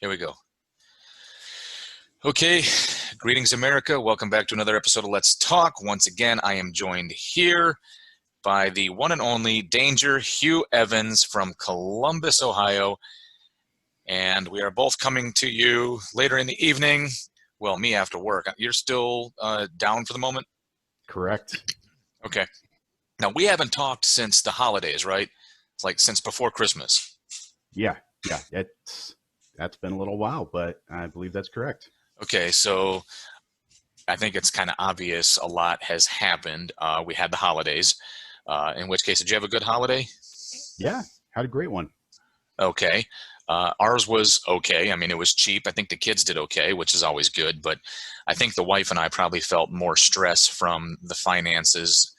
Here we go. Okay, greetings America. Welcome back to another episode of Let's Talk. Once again, I am joined here by the one and only Danger Hugh Evans from Columbus, Ohio. And we are both coming to you later in the evening. Well, me after work. You're still down for the moment? Correct. Okay. Now, we haven't talked since the holidays, right? It's like since before Christmas. Yeah. That's been a little while, but I believe that's correct. Okay, so I think it's kind of obvious a lot has happened. We had the holidays, in which case, did you have a good holiday? Yeah, had a great one. Okay. Ours was okay. I mean, it was cheap. I think the kids did okay, which is always good. But I think the wife and I probably felt more stress from the finances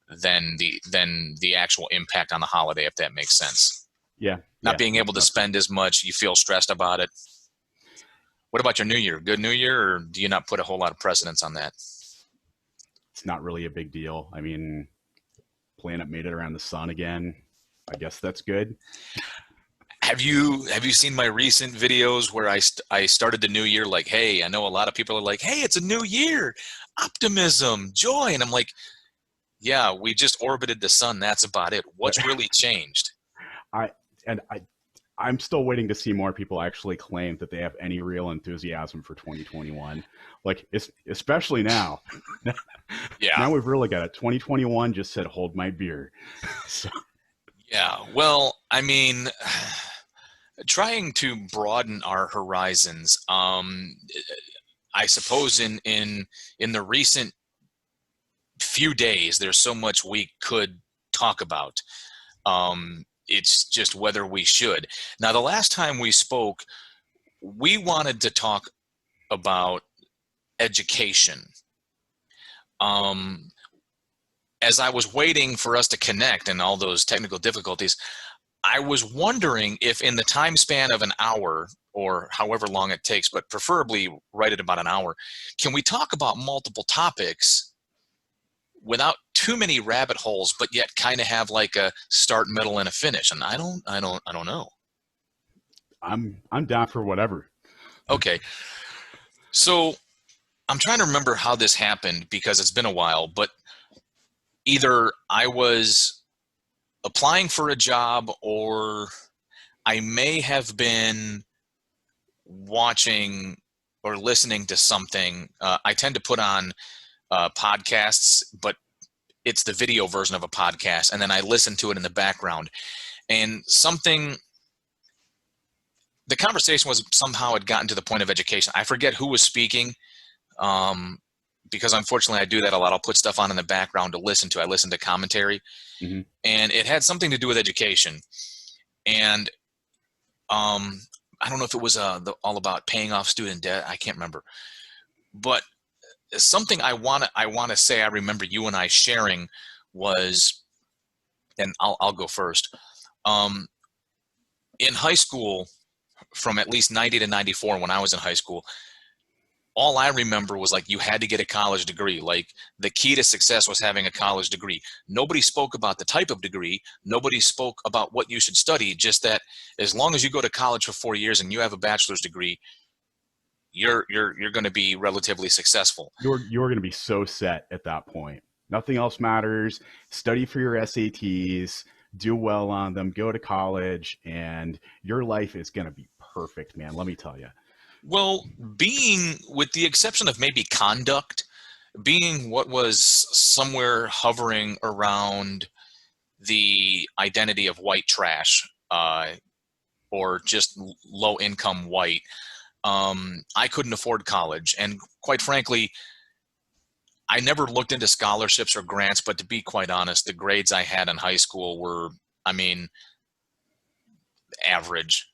than the actual impact on the holiday, if that makes sense. Yeah. Not being able to spend as much, you feel stressed about it. What about your New Year? Good New Year, or do you not put a whole lot of precedence on that? It's not really a big deal. I mean, planet made it around the sun again. I guess that's good. Have you seen my recent videos where I started the new year like, hey, I know a lot of people are like, hey, it's a new year, optimism, joy, and I'm like, yeah, we just orbited the sun. That's about it. What's really changed? I'm still waiting to see more people actually claim that they have any real enthusiasm for 2021. Like, especially now. Yeah. Now we've really got it. 2021 just said, hold my beer. So. Yeah. Well, I mean, trying to broaden our horizons. I suppose in the recent few days, there's so much we could talk about. It's just whether we should. Now, the last time we spoke, we wanted to talk about education. As I was waiting for us to connect and all those technical difficulties, I was wondering if in the time span of an hour or however long it takes, but preferably right at about an hour, can we talk about multiple topics without too many rabbit holes, but yet kind of have like a start, middle, and a finish? And I don't know. I'm down for whatever. Okay. So I'm trying to remember how this happened because it's been a while, but either I was applying for a job or I may have been watching or listening to something. I tend to put on podcasts, but it's the video version of a podcast, and then I listen to it in the background. And the conversation was somehow had gotten to the point of education. I forget who was speaking, because unfortunately I do that a lot. I'll put stuff on in the background to listen to. I listen to commentary, Mm-hmm. and it had something to do with education. And I don't know if it was all about paying off student debt. I can't remember, but something I want to say I remember you and I sharing was, and I'll go first. In high school, from at least 90 to 94, when I was in high school, all I remember was like you had to get a college degree. Like the key to success was having a college degree. Nobody spoke about the type of degree. Nobody spoke about what you should study. Just that as long as you go to college for 4 years and you have a bachelor's degree, you're going to be relatively successful. You're going to be so set at that point. Nothing else matters. Study for your SATs, do well on them, go to college, and your life is going to be perfect, man. Let me tell you. Well, being, with the exception of maybe conduct, being what was somewhere hovering around the identity of white trash, or just low income white, I couldn't afford college. And quite frankly, I never looked into scholarships or grants, but to be quite honest, the grades I had in high school were, I mean, average.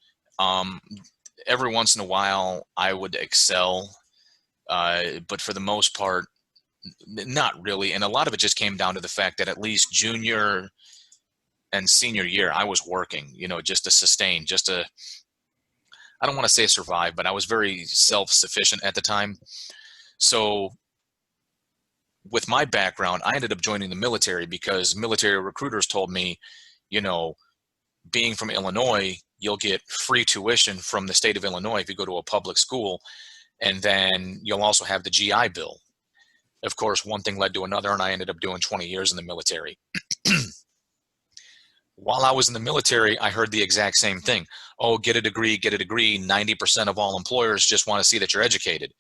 Every once in a while I would excel, but for the most part, not really. And a lot of it just came down to the fact that at least junior and senior year, I was working, just to sustain, I don't want to say survive, but I was very self-sufficient at the time. So with my background, I ended up joining the military because military recruiters told me, being from Illinois, you'll get free tuition from the state of Illinois if you go to a public school. And then you'll also have the GI Bill. Of course, one thing led to another, and I ended up doing 20 years in the military. While I was in the military, I heard the exact same thing. Oh, get a degree, get a degree. 90% of all employers just want to see that you're educated.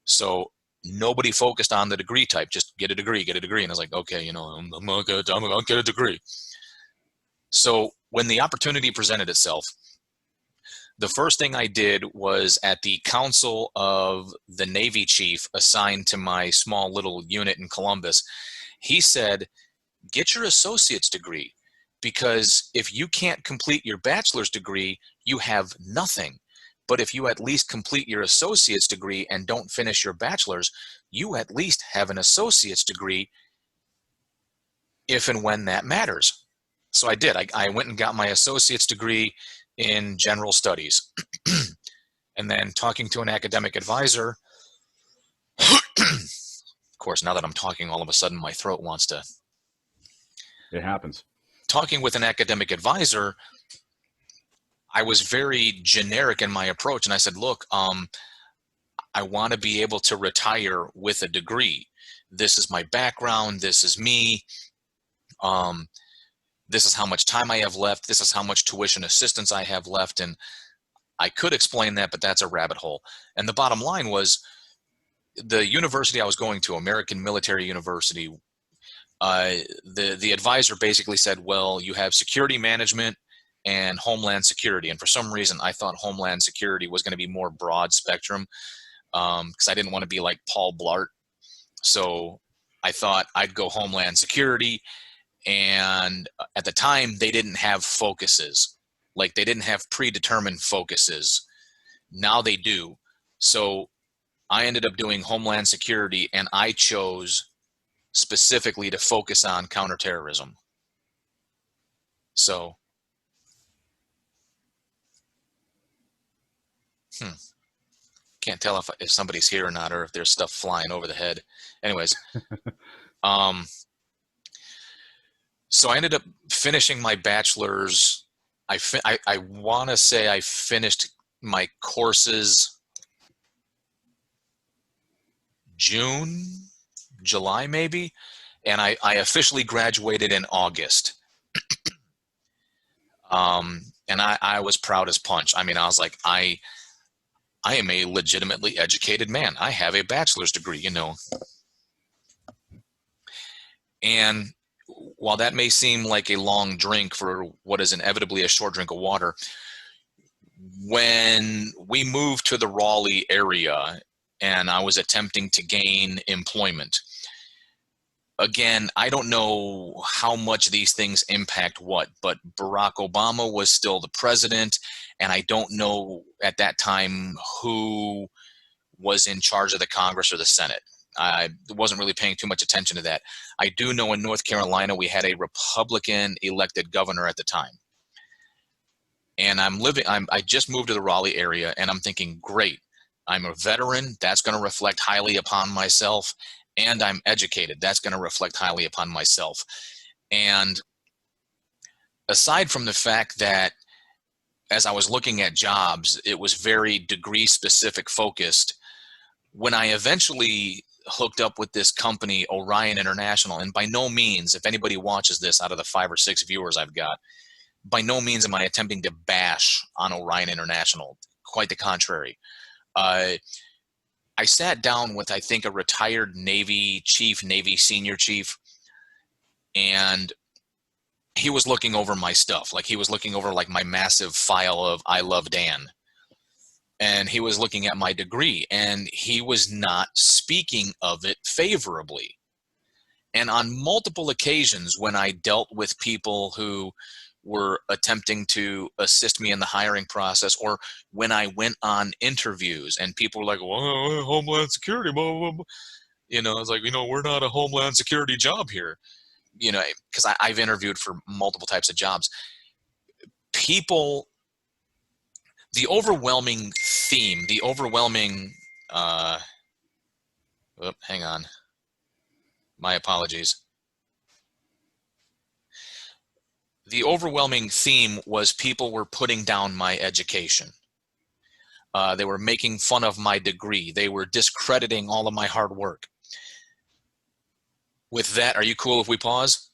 So nobody focused on the degree type, just get a degree, get a degree. And I was like, okay, you know, I'm going to get a degree. So when the opportunity presented itself, the first thing I did was at the council of the Navy chief assigned to my small little unit in Columbus, he said, get your associate's degree, because if you can't complete your bachelor's degree, you have nothing. But if you at least complete your associate's degree and don't finish your bachelor's, you at least have an associate's degree if and when that matters. So I did. I went and got my associate's degree in general studies. And then talking to an academic advisor, of course, now that I'm talking, all of a sudden my throat wants to. It happens. Talking with an academic advisor, I was very generic in my approach. And I said, look, I want to be able to retire with a degree. This is my background. This is me. This is how much time I have left. This is how much tuition assistance I have left. And I could explain that, but that's a rabbit hole. And the bottom line was, the university I was going to, American Military University, the advisor basically said, well, you have security management and Homeland Security. And for some reason, I thought Homeland Security was going to be more broad spectrum, because I didn't want to be like Paul Blart. So I thought I'd go Homeland Security. And at the time, they didn't have focuses. Like, they didn't have predetermined focuses. Now they do. So I ended up doing Homeland Security, and I chose specifically to focus on counterterrorism. So, can't tell if somebody's here or not, or if there's stuff flying over the head. Anyways, so I ended up finishing my bachelor's. I want to say I finished my courses June, July maybe, and I officially graduated in August. And I was proud as punch. I mean, I was like, I am a legitimately educated man. I have a bachelor's degree, you know. And while that may seem like a long drink for what is inevitably a short drink of water, when we moved to the Raleigh area and I was attempting to gain employment, again, I don't know how much these things impact what, but Barack Obama was still the president, and I don't know at that time who was in charge of the Congress or the Senate. I wasn't really paying too much attention to that. I do know in North Carolina we had a Republican elected governor at the time. And I just moved to the Raleigh area, and I'm thinking, great, I'm a veteran. That's going to reflect highly upon myself. And I'm educated. That's going to reflect highly upon myself. And aside from the fact that as I was looking at jobs, it was very degree specific focused, when I eventually hooked up with this company, Orion International, and by no means, if anybody watches this out of the 5 or 6 viewers I've got, by no means am I attempting to bash on Orion International. Quite the contrary. I sat down with, I think, a retired Navy chief, Navy senior chief, and he was looking over my stuff. Like, he was looking over like my massive file of I Love Dan. And he was looking at my degree, and he was not speaking of it favorably. And on multiple occasions when I dealt with people who were attempting to assist me in the hiring process, or when I went on interviews and people were like, well, Homeland Security, blah, blah, blah. You know, it's like, you know, we're not a Homeland Security job here, you know, because I've interviewed for multiple types of jobs. People, the overwhelming theme, the overwhelming, hang on, my apologies. the overwhelming theme was people were putting down my education. They were making fun of my degree. They were discrediting all of my hard work. With that, are you cool if we pause?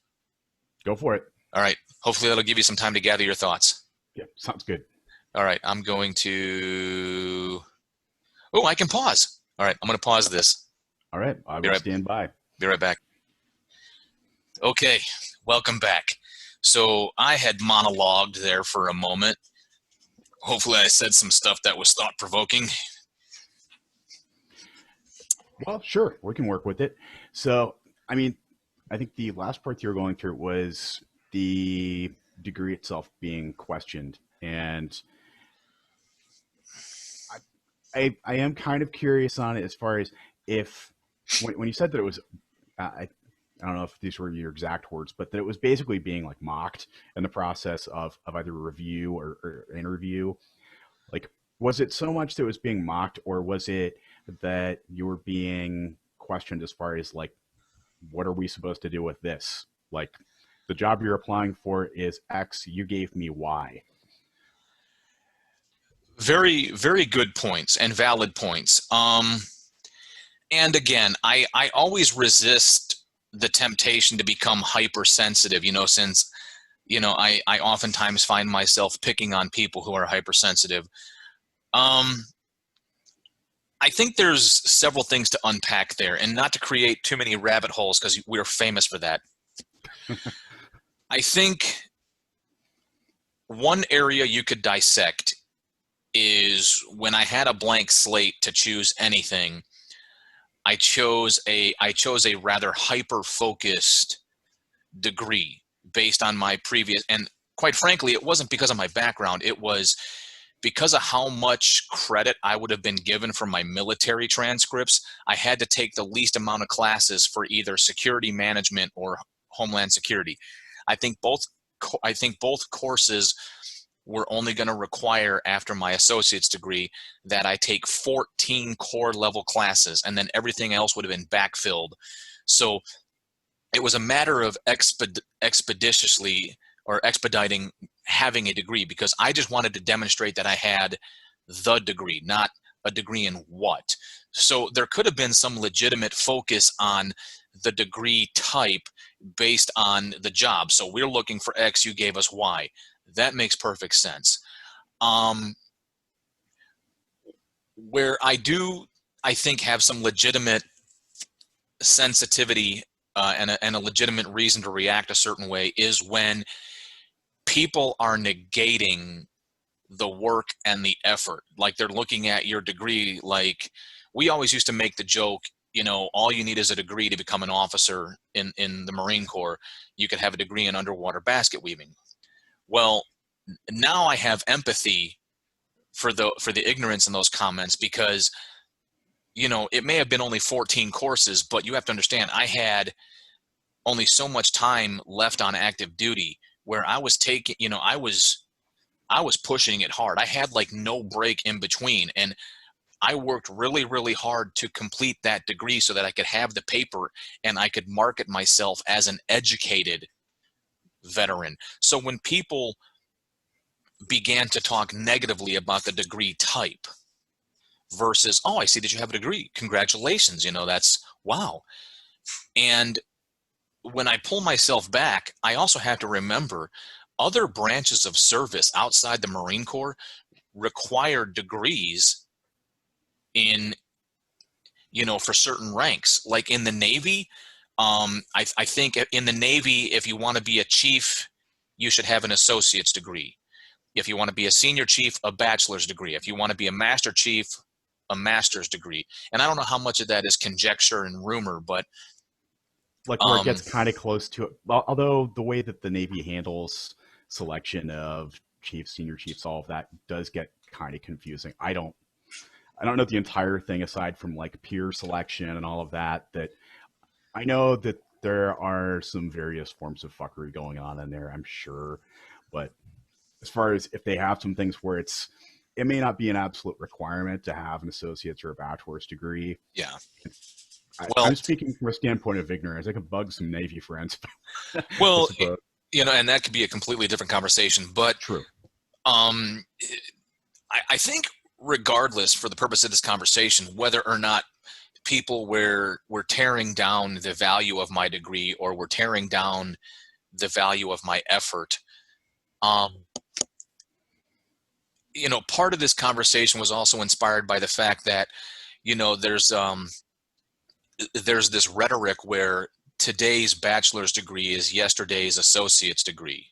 Go for it. All right. Hopefully that'll give you some time to gather your thoughts. Yeah, sounds good. All right. I'm going to... Oh, I can pause. All right. I'm going to pause this. All right. I will stand by. Be right back. Okay. Welcome back. So I had monologued there for a moment. Hopefully I said some stuff that was thought-provoking. Well, sure. We can work with it. So, I mean, I think the last part you were going through was the degree itself being questioned. And I am kind of curious on it as far as if, when you said that it was, I don't know if these were your exact words, but that it was basically being like mocked in the process of either review or interview. Like, was it so much that it was being mocked, or was it that you were being questioned as far as like, what are we supposed to do with this? Like, the job you're applying for is X, you gave me Y. Very, very good points and valid points. And again, I always resist the temptation to become hypersensitive, since, I oftentimes find myself picking on people who are hypersensitive. I think there's several things to unpack there, and not to create too many rabbit holes because we're famous for that. I think one area you could dissect is when I had a blank slate to choose anything, I chose a rather hyper-focused degree based on my previous, and quite frankly, it wasn't because of my background. It was because of how much credit I would have been given for my military transcripts. I had to take the least amount of classes for either security management or homeland security. I think both courses were only going to require, after my associate's degree, that I take 14 core level classes, and then everything else would have been backfilled. So it was a matter of expeditiously or expediting having a degree, because I just wanted to demonstrate that I had the degree, not a degree in what. So there could have been some legitimate focus on the degree type based on the job. So we're looking for X, you gave us Y. That makes perfect sense. Where I think, have some legitimate sensitivity and a legitimate reason to react a certain way is when people are negating the work and the effort. Like, they're looking at your degree. Like, we always used to make the joke, all you need is a degree to become an officer in the Marine Corps. You could have a degree in underwater basket weaving. Well, now I have empathy for the ignorance in those comments, because, it may have been only 14 courses, but you have to understand, I had only so much time left on active duty where I was taking, I was pushing it hard. I had like no break in between, and I worked really, really hard to complete that degree so that I could have the paper and I could market myself as an educated veteran. So when people began to talk negatively about the degree type versus, oh, I see that you have a degree, congratulations, that's wow. And when I pull myself back, I also have to remember other branches of service outside the Marine Corps require degrees in, for certain ranks. Like in the Navy, I think in the Navy, if you want to be a chief, you should have an associate's degree. If you want to be a senior chief, a bachelor's degree. If you want to be a master chief, a master's degree. And I don't know how much of that is conjecture and rumor, but like where it gets kind of close to it. Although the way that the Navy handles selection of chiefs, senior chiefs, all of that does get kind of confusing. I don't know the entire thing aside from like peer selection and all of that. That I know that there are some various forms of fuckery going on in there, I'm sure. But as far as if they have some things where it may not be an absolute requirement to have an associate's or a bachelor's degree. Yeah. I'm speaking from a standpoint of ignorance. I could bug some Navy friends. Well, And that could be a completely different conversation. But True. um, I think regardless, for the purpose of this conversation, whether or not people were tearing down the value of my degree or were tearing down the value of my effort, um, part of this conversation was also inspired by the fact that, there's this rhetoric where today's bachelor's degree is yesterday's associate's degree.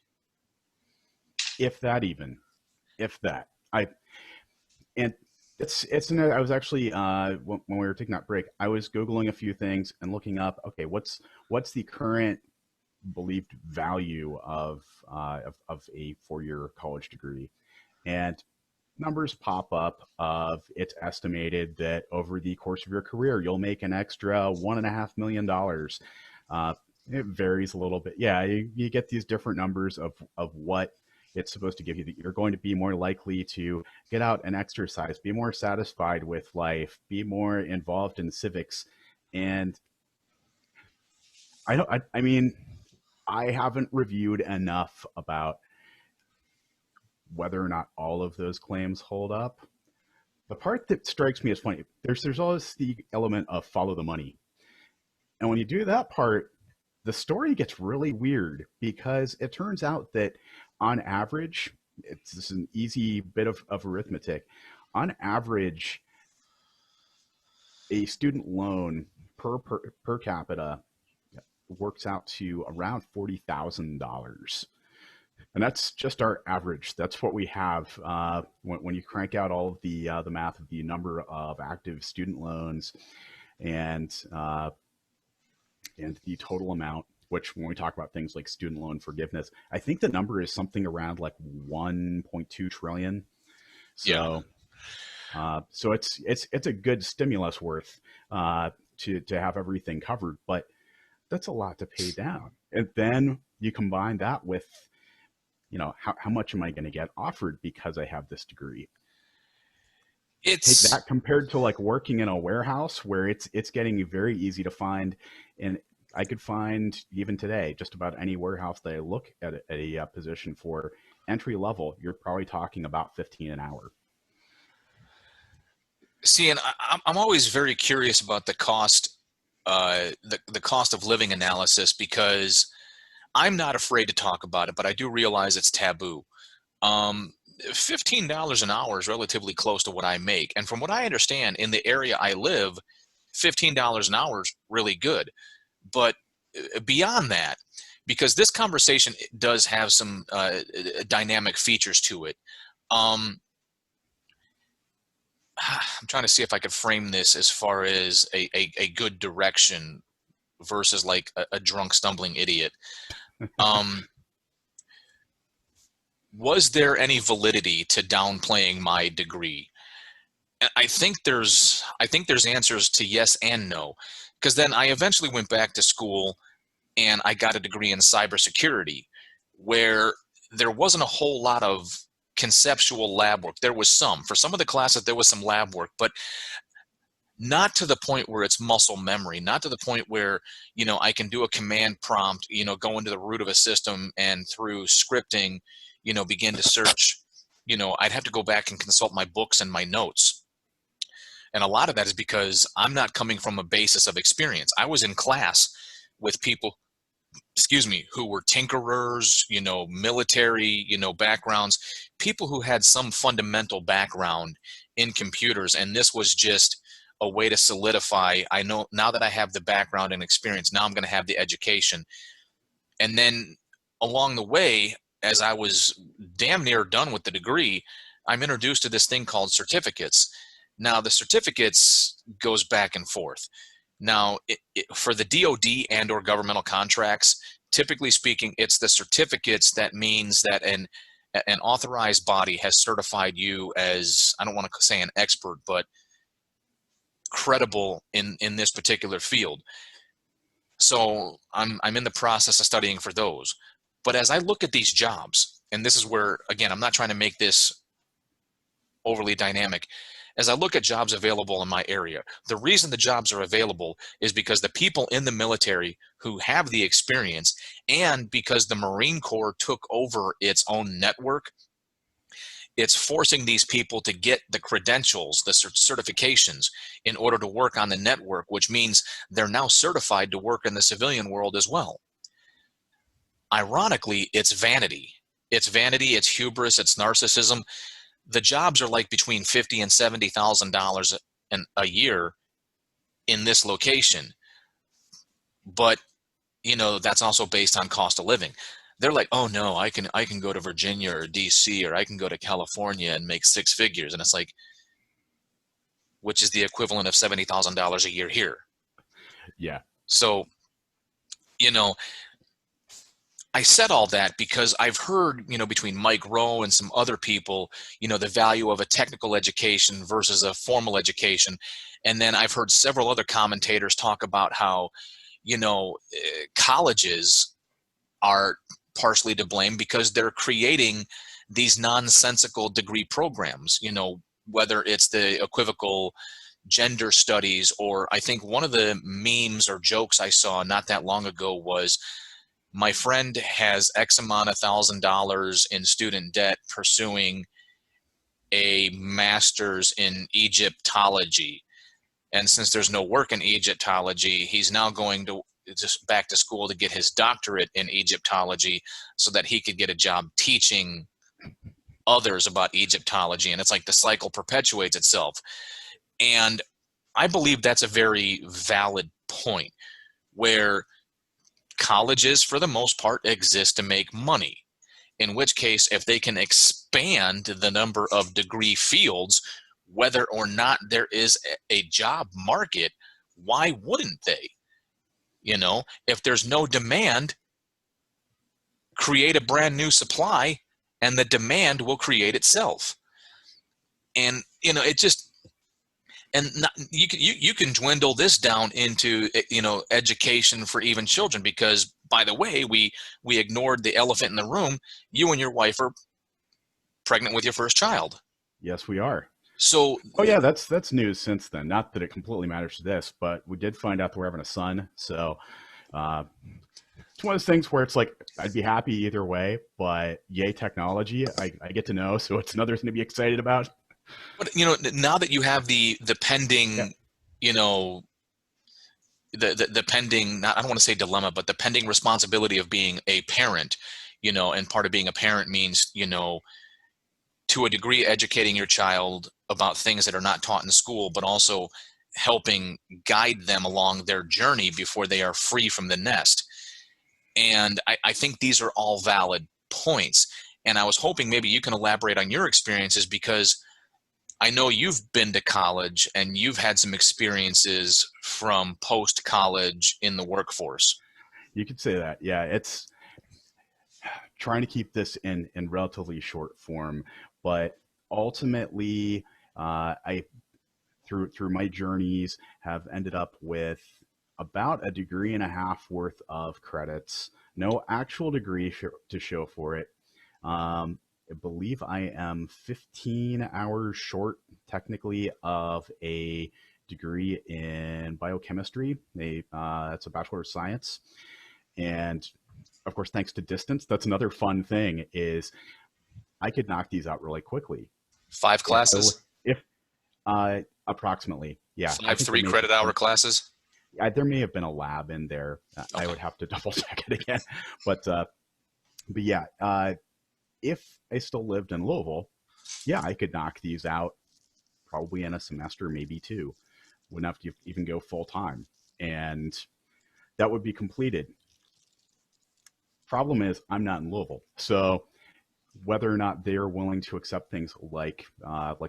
If that even, if that. And I was actually, when we were taking that break, I was Googling a few things and looking up, okay, what's the current believed value of a 4-year college degree? And numbers pop up of it's estimated that over the course of your career, you'll make an extra $1.5 million. It varies a little bit. Yeah, you get these different numbers of what it's supposed to give you. That you're going to be more likely to get out and exercise, be more satisfied with life, be more involved in civics. And I mean, I haven't reviewed enough about whether or not all of those claims hold up. The part that strikes me as funny, there's always the element of follow the money. And when you do that part, the story gets really weird because it turns out that on average, it's just an easy bit of arithmetic. On average, a student loan per capita works out to around $40,000. And that's just our average. That's what we have when you crank out all of the math of the number of active student loans and the total amount. Which, when we talk about things like student loan forgiveness, I think the number is something around like 1.2 trillion. So, yeah. So it's a good stimulus worth to have everything covered, but that's a lot to pay down. And then you combine that with, how much am I going to get offered because I have this degree? Take that compared to like working in a warehouse where it's getting very easy to find. And I could find even today, just about any warehouse that I look at a position for entry level, you're probably talking about 15 an hour. See, and I'm always very curious about the cost, the cost of living analysis, because I'm not afraid to talk about it, but I do realize it's taboo. $15 an hour is relatively close to what I make. And from what I understand, in the area I live, $15 an hour is really good. But beyond that, because this conversation does have some dynamic features to it, I'm trying to see if I could frame this as far as a good direction versus like a drunk stumbling idiot. Was there any validity to downplaying my degree? I think there's answers to yes and no, because then I eventually went back to school and I got a degree in cybersecurity, where there wasn't a whole lot of conceptual lab work. There was some. For some of the classes, there was some lab work, but not to the point where it's muscle memory, not to the point where, I can do a command prompt, go into the root of a system and through scripting, begin to search. I'd have to go back and consult my books and my notes. And a lot of that is because I'm not coming from a basis of experience. I was in class with people, who were tinkerers, military, backgrounds, people who had some fundamental background in computers. And this was just a way to solidify, I know now that I have the background and experience, now I'm going to have the education. And then along the way, as I was damn near done with the degree, I'm introduced to this thing called certificates. Now, the certificates goes back and forth. Now, for the DoD and or governmental contracts, typically speaking, it's the certificates that means that an authorized body has certified you as, I don't want to say an expert, but credible in this particular field. So I'm in the process of studying for those. But as I look at these jobs, and this is where, again, I'm not trying to make this overly dynamic. as I look at jobs available in my area, the reason the jobs are available is because the people in the military who have the experience, and because the Marine Corps took over its own network, it's forcing these people to get the credentials, the certifications in order to work on the network, which means they're now certified to work in the civilian world as well. Ironically, it's vanity. It's vanity, it's hubris, it's narcissism. The jobs are like between $50,000 and $70,000 a year in this location. But, you know, that's also based on cost of living. They're like, oh no, I can go to Virginia or DC, or I can go to California and make six figures. And it's like, which is the equivalent of $70,000 a year here. Yeah. So, you know, I said all that because I've heard, you know, between Mike Rowe and some other people, you know, the value of a technical education versus a formal education. And then I've heard several other commentators talk about how, you know, colleges are partially to blame because they're creating these nonsensical degree programs, you know, whether it's the equivocal gender studies, or I think one of the memes or jokes I saw not that long ago was, my friend has X amount of $1,000 in student debt pursuing a master's in Egyptology. And since there's no work in Egyptology, he's now going to just back to school to get his doctorate in Egyptology so that he could get a job teaching others about Egyptology. And it's like the cycle perpetuates itself. And I believe that's a very valid point, where colleges, for the most part, exist to make money. In which case, if they can expand the number of degree fields, whether or not there is a job market, why wouldn't they? You know, if there's no demand, create a brand new supply and the demand will create itself. And, you know, it just, and not, you can dwindle this down into, you know, education for even children, because, by the way, we ignored the elephant in the room. You and your wife are pregnant with your first child. Yes, we are. So, oh yeah, that's news since then. Not that it completely matters to this, but we did find out that we're having a son. So it's one of those things where it's like, I'd be happy either way, but yay technology, I get to know, so it's another thing to be excited about. But, you know, now that you have the pending, yeah. you know, the pending, not, I don't want to say dilemma, but the pending responsibility of being a parent, you know, and part of being a parent means, you know, to a degree, educating your child about things that are not taught in school, but also helping guide them along their journey before they are free from the nest. And I think these are all valid points. And I was hoping maybe you can elaborate on your experiences, because I know you've been to college and you've had some experiences from post-college in the workforce. You could say that. Yeah, it's trying to keep this in relatively short form, but ultimately, I through my journeys have ended up with about a degree and a half worth of credits. No actual degree to show for it. I believe I am 15 hours short, technically, of a degree in biochemistry. That's a Bachelor of Science. And of course, thanks to distance, that's another fun thing, is I could knock these out really quickly. 5 classes? If approximately, yeah. 5 3-credit-hour classes? There may have been a lab in there. Okay. I would have to double check it again. But yeah, if I still lived in Louisville, yeah, I could knock these out probably in a semester, maybe 2. Wouldn't have to even go full time. And that would be completed. Problem is, I'm not in Louisville. So whether or not they're willing to accept things like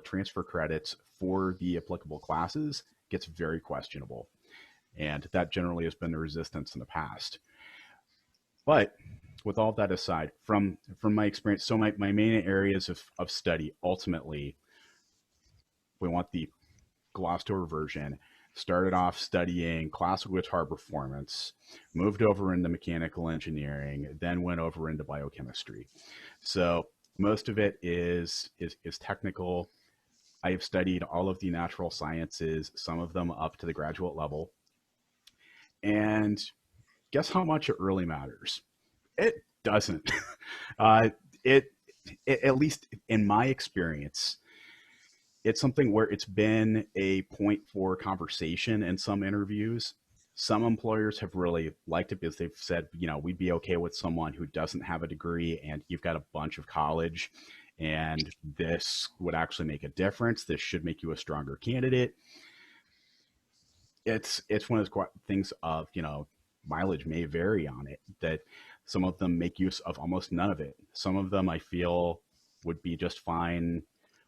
transfer credits for the applicable classes gets very questionable. And that generally has been the resistance in the past. But with all that aside, from my experience, so my main areas of study, ultimately, we want the glossed over version. Started off studying classical guitar performance, moved over into mechanical engineering, then went over into biochemistry. So most of it is technical. I have studied all of the natural sciences, some of them up to the graduate level. And guess how much it really matters? It doesn't. uh, it, at least in my experience, it's something where it's been a point for conversation in some interviews. Some employers have really liked it because they've said, we'd be okay with someone who doesn't have a degree and you've got a bunch of college, and this would actually make a difference. This should make you a stronger candidate. It's one of those things of, mileage may vary on it, that some of them make use of almost none of it. Some of them I feel would be just fine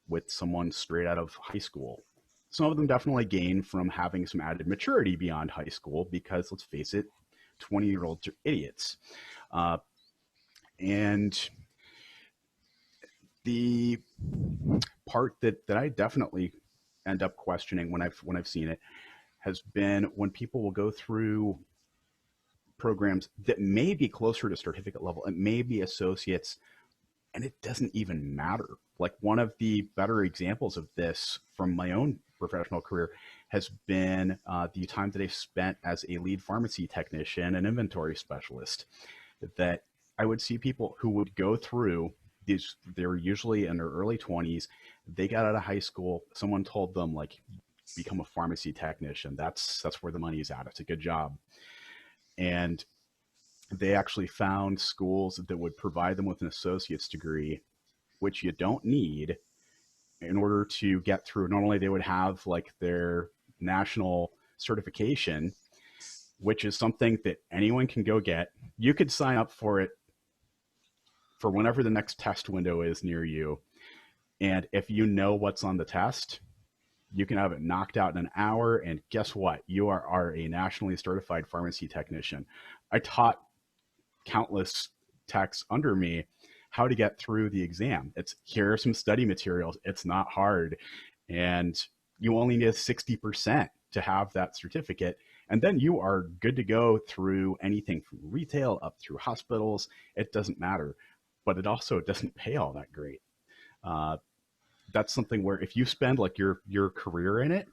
with someone straight out of high school. Some of them definitely gain from having some added maturity beyond high school because, let's face it, 20-year-olds are idiots. And the part that I definitely end up questioning when I've seen it has been when people will go through programs that may be closer to certificate level, it may be associates, and it doesn't even matter. Like, one of the better examples of this from my own professional career has been the time that I spent as a lead pharmacy technician and inventory specialist. That I would see people who would go through these, they were usually in their early 20s, they got out of high school, someone told them, like, become a pharmacy technician. That's where the money is at. It's a good job. And they actually found schools that would provide them with an associate's degree, which you don't need in order to get through. Normally they would have like their national certification, which is something that anyone can go get. You could sign up for it for whenever the next test window is near you. And if you know what's on the test, you can have it knocked out in an hour. And guess what? You are a nationally certified pharmacy technician. I taught countless techs under me how to get through the exam. It's, here are some study materials. It's not hard. And you only need 60% to have that certificate. And then you are good to go through anything from retail up through hospitals. It doesn't matter. But it also doesn't pay all that great. That's something where if you spend like your career in it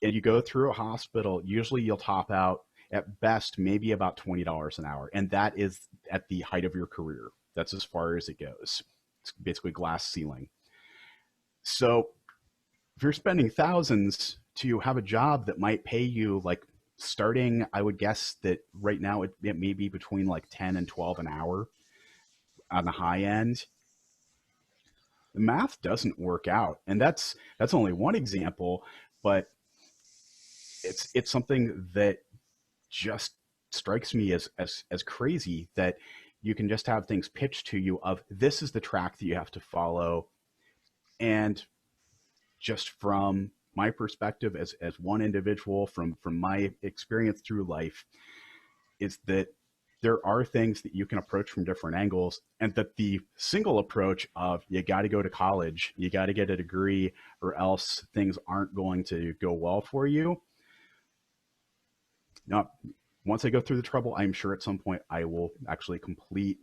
and you go through a hospital, usually you'll top out at best maybe about $20 an hour. And that is at the height of your career. That's as far as it goes. It's basically glass ceiling. So if you're spending thousands to have a job that might pay you, like, starting, I would guess that right now it may be between like 10 and 12 an hour on the high end, the math doesn't work out. And that's only one example, but it's something that just strikes me as crazy that you can just have things pitched to you of, this is the track that you have to follow. And just from my perspective as one individual, from my experience through life, is that there are things that you can approach from different angles, and that the single approach of, you got to go to college, you got to get a degree, or else things aren't going to go well for you. Now, once I go through the trouble, I'm sure at some point I will actually complete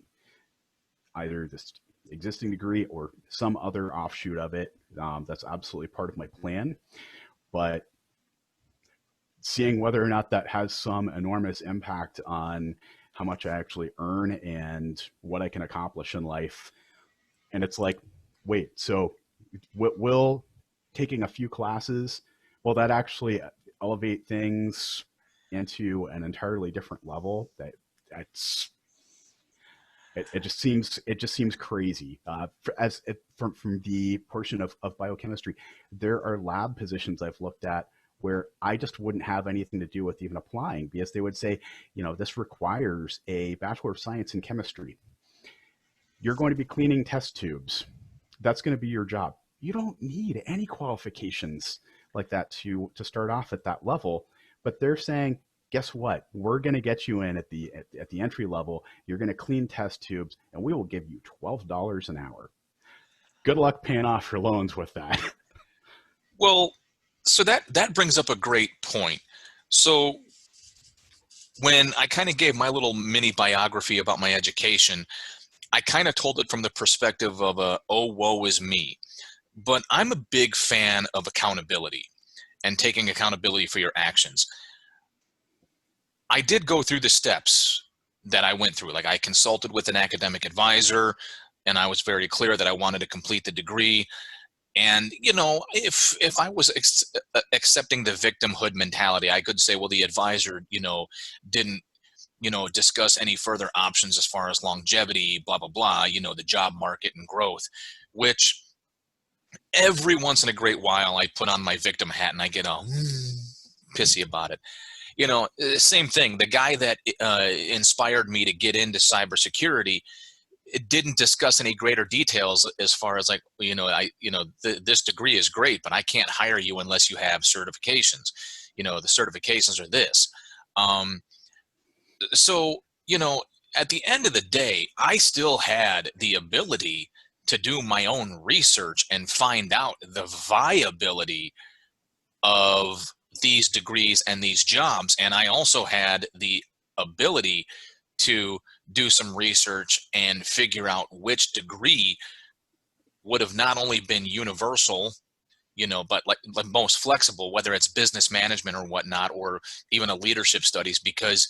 either this existing degree or some other offshoot of it. That's absolutely part of my plan. But seeing whether or not that has some enormous impact on how much I actually earn and what I can accomplish in life. And it's like, wait, so will taking a few classes, will that actually elevate things into an entirely different level? It just seems crazy. From the portion of biochemistry, there are lab positions I've looked at where I just wouldn't have anything to do with even applying, because they would say, this requires a Bachelor of Science in Chemistry. You're going to be cleaning test tubes. That's going to be your job. You don't need any qualifications like that to start off at that level. But they're saying, guess what? We're going to get you in at the entry level. You're going to clean test tubes, and we will give you $12 an hour. Good luck paying off your loans with that. Well, so that brings up a great point. So when I kind of gave my little mini biography about my education, I kind of told it from the perspective of oh, woe is me. But I'm a big fan of accountability and taking accountability for your actions. I did go through the steps that I went through. Like, I consulted with an academic advisor, and I was very clear that I wanted to complete the degree. And, if I was accepting the victimhood mentality, I could say, well, the advisor, didn't, discuss any further options as far as longevity, blah, blah, blah, the job market and growth, which every once in a great while I put on my victim hat and I get all pissy about it. Same thing. The guy that inspired me to get into cybersecurity, it didn't discuss any greater details as far as, like, this degree is great, but I can't hire you unless you have certifications. The certifications are this. So, at the end of the day, I still had the ability to do my own research and find out the viability of these degrees and these jobs. And I also had the ability to do some research and figure out which degree would have not only been universal, but like most flexible, whether it's business management or whatnot, or even a leadership studies. Because,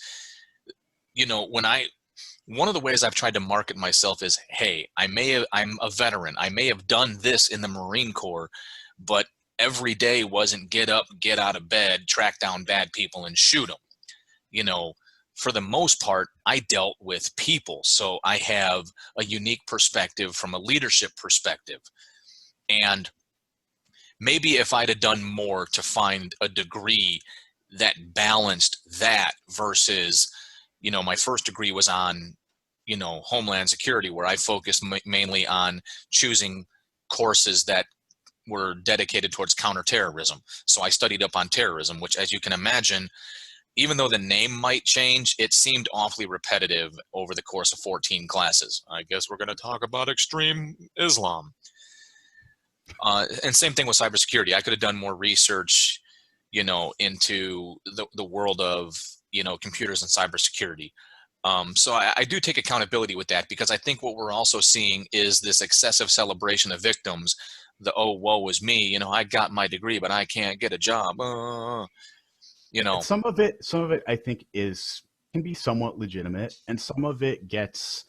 one of the ways I've tried to market myself is, hey, I'm a veteran. I may have done this in the Marine Corps, but every day wasn't get up, get out of bed, track down bad people and shoot them. For the most part, I dealt with people. So I have a unique perspective from a leadership perspective. And maybe if I'd have done more to find a degree that balanced that versus, my first degree was on, Homeland Security, where I focused mainly on choosing courses that were dedicated towards counterterrorism. So I studied up on terrorism, which, as you can imagine, even though the name might change, it seemed awfully repetitive over the course of 14 classes. I guess we're going to talk about extreme Islam. And same thing with cybersecurity. I could have done more research, into the world of, computers and cybersecurity. So I do take accountability with that, because I think what we're also seeing is this excessive celebration of victims. Oh, woe is me. I got my degree, but I can't get a job. Some of it I think can be somewhat legitimate, and some of it gets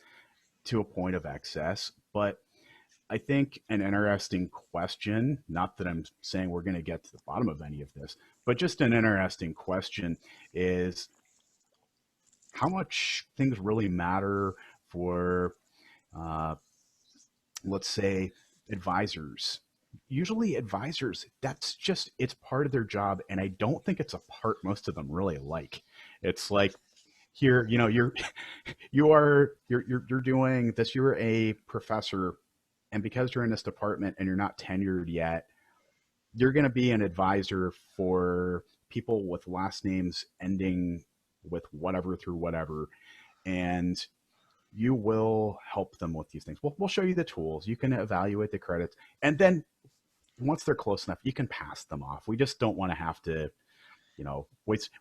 to a point of excess. But I think an interesting question, not that I'm saying we're going to get to the bottom of any of this, but just an interesting question is, how much things really matter for, uh, let's say, advisors. Usually advisors, it's part of their job, and I don't think it's a part most of them really like. It's like, here, you're doing this, you're a professor, and because you're in this department and you're not tenured yet, you're going to be an advisor for people with last names ending with whatever through whatever, and you will help them with these things. We'll show you the tools. You can evaluate the credits, and then once they're close enough, you can pass them off. We just don't want to have to,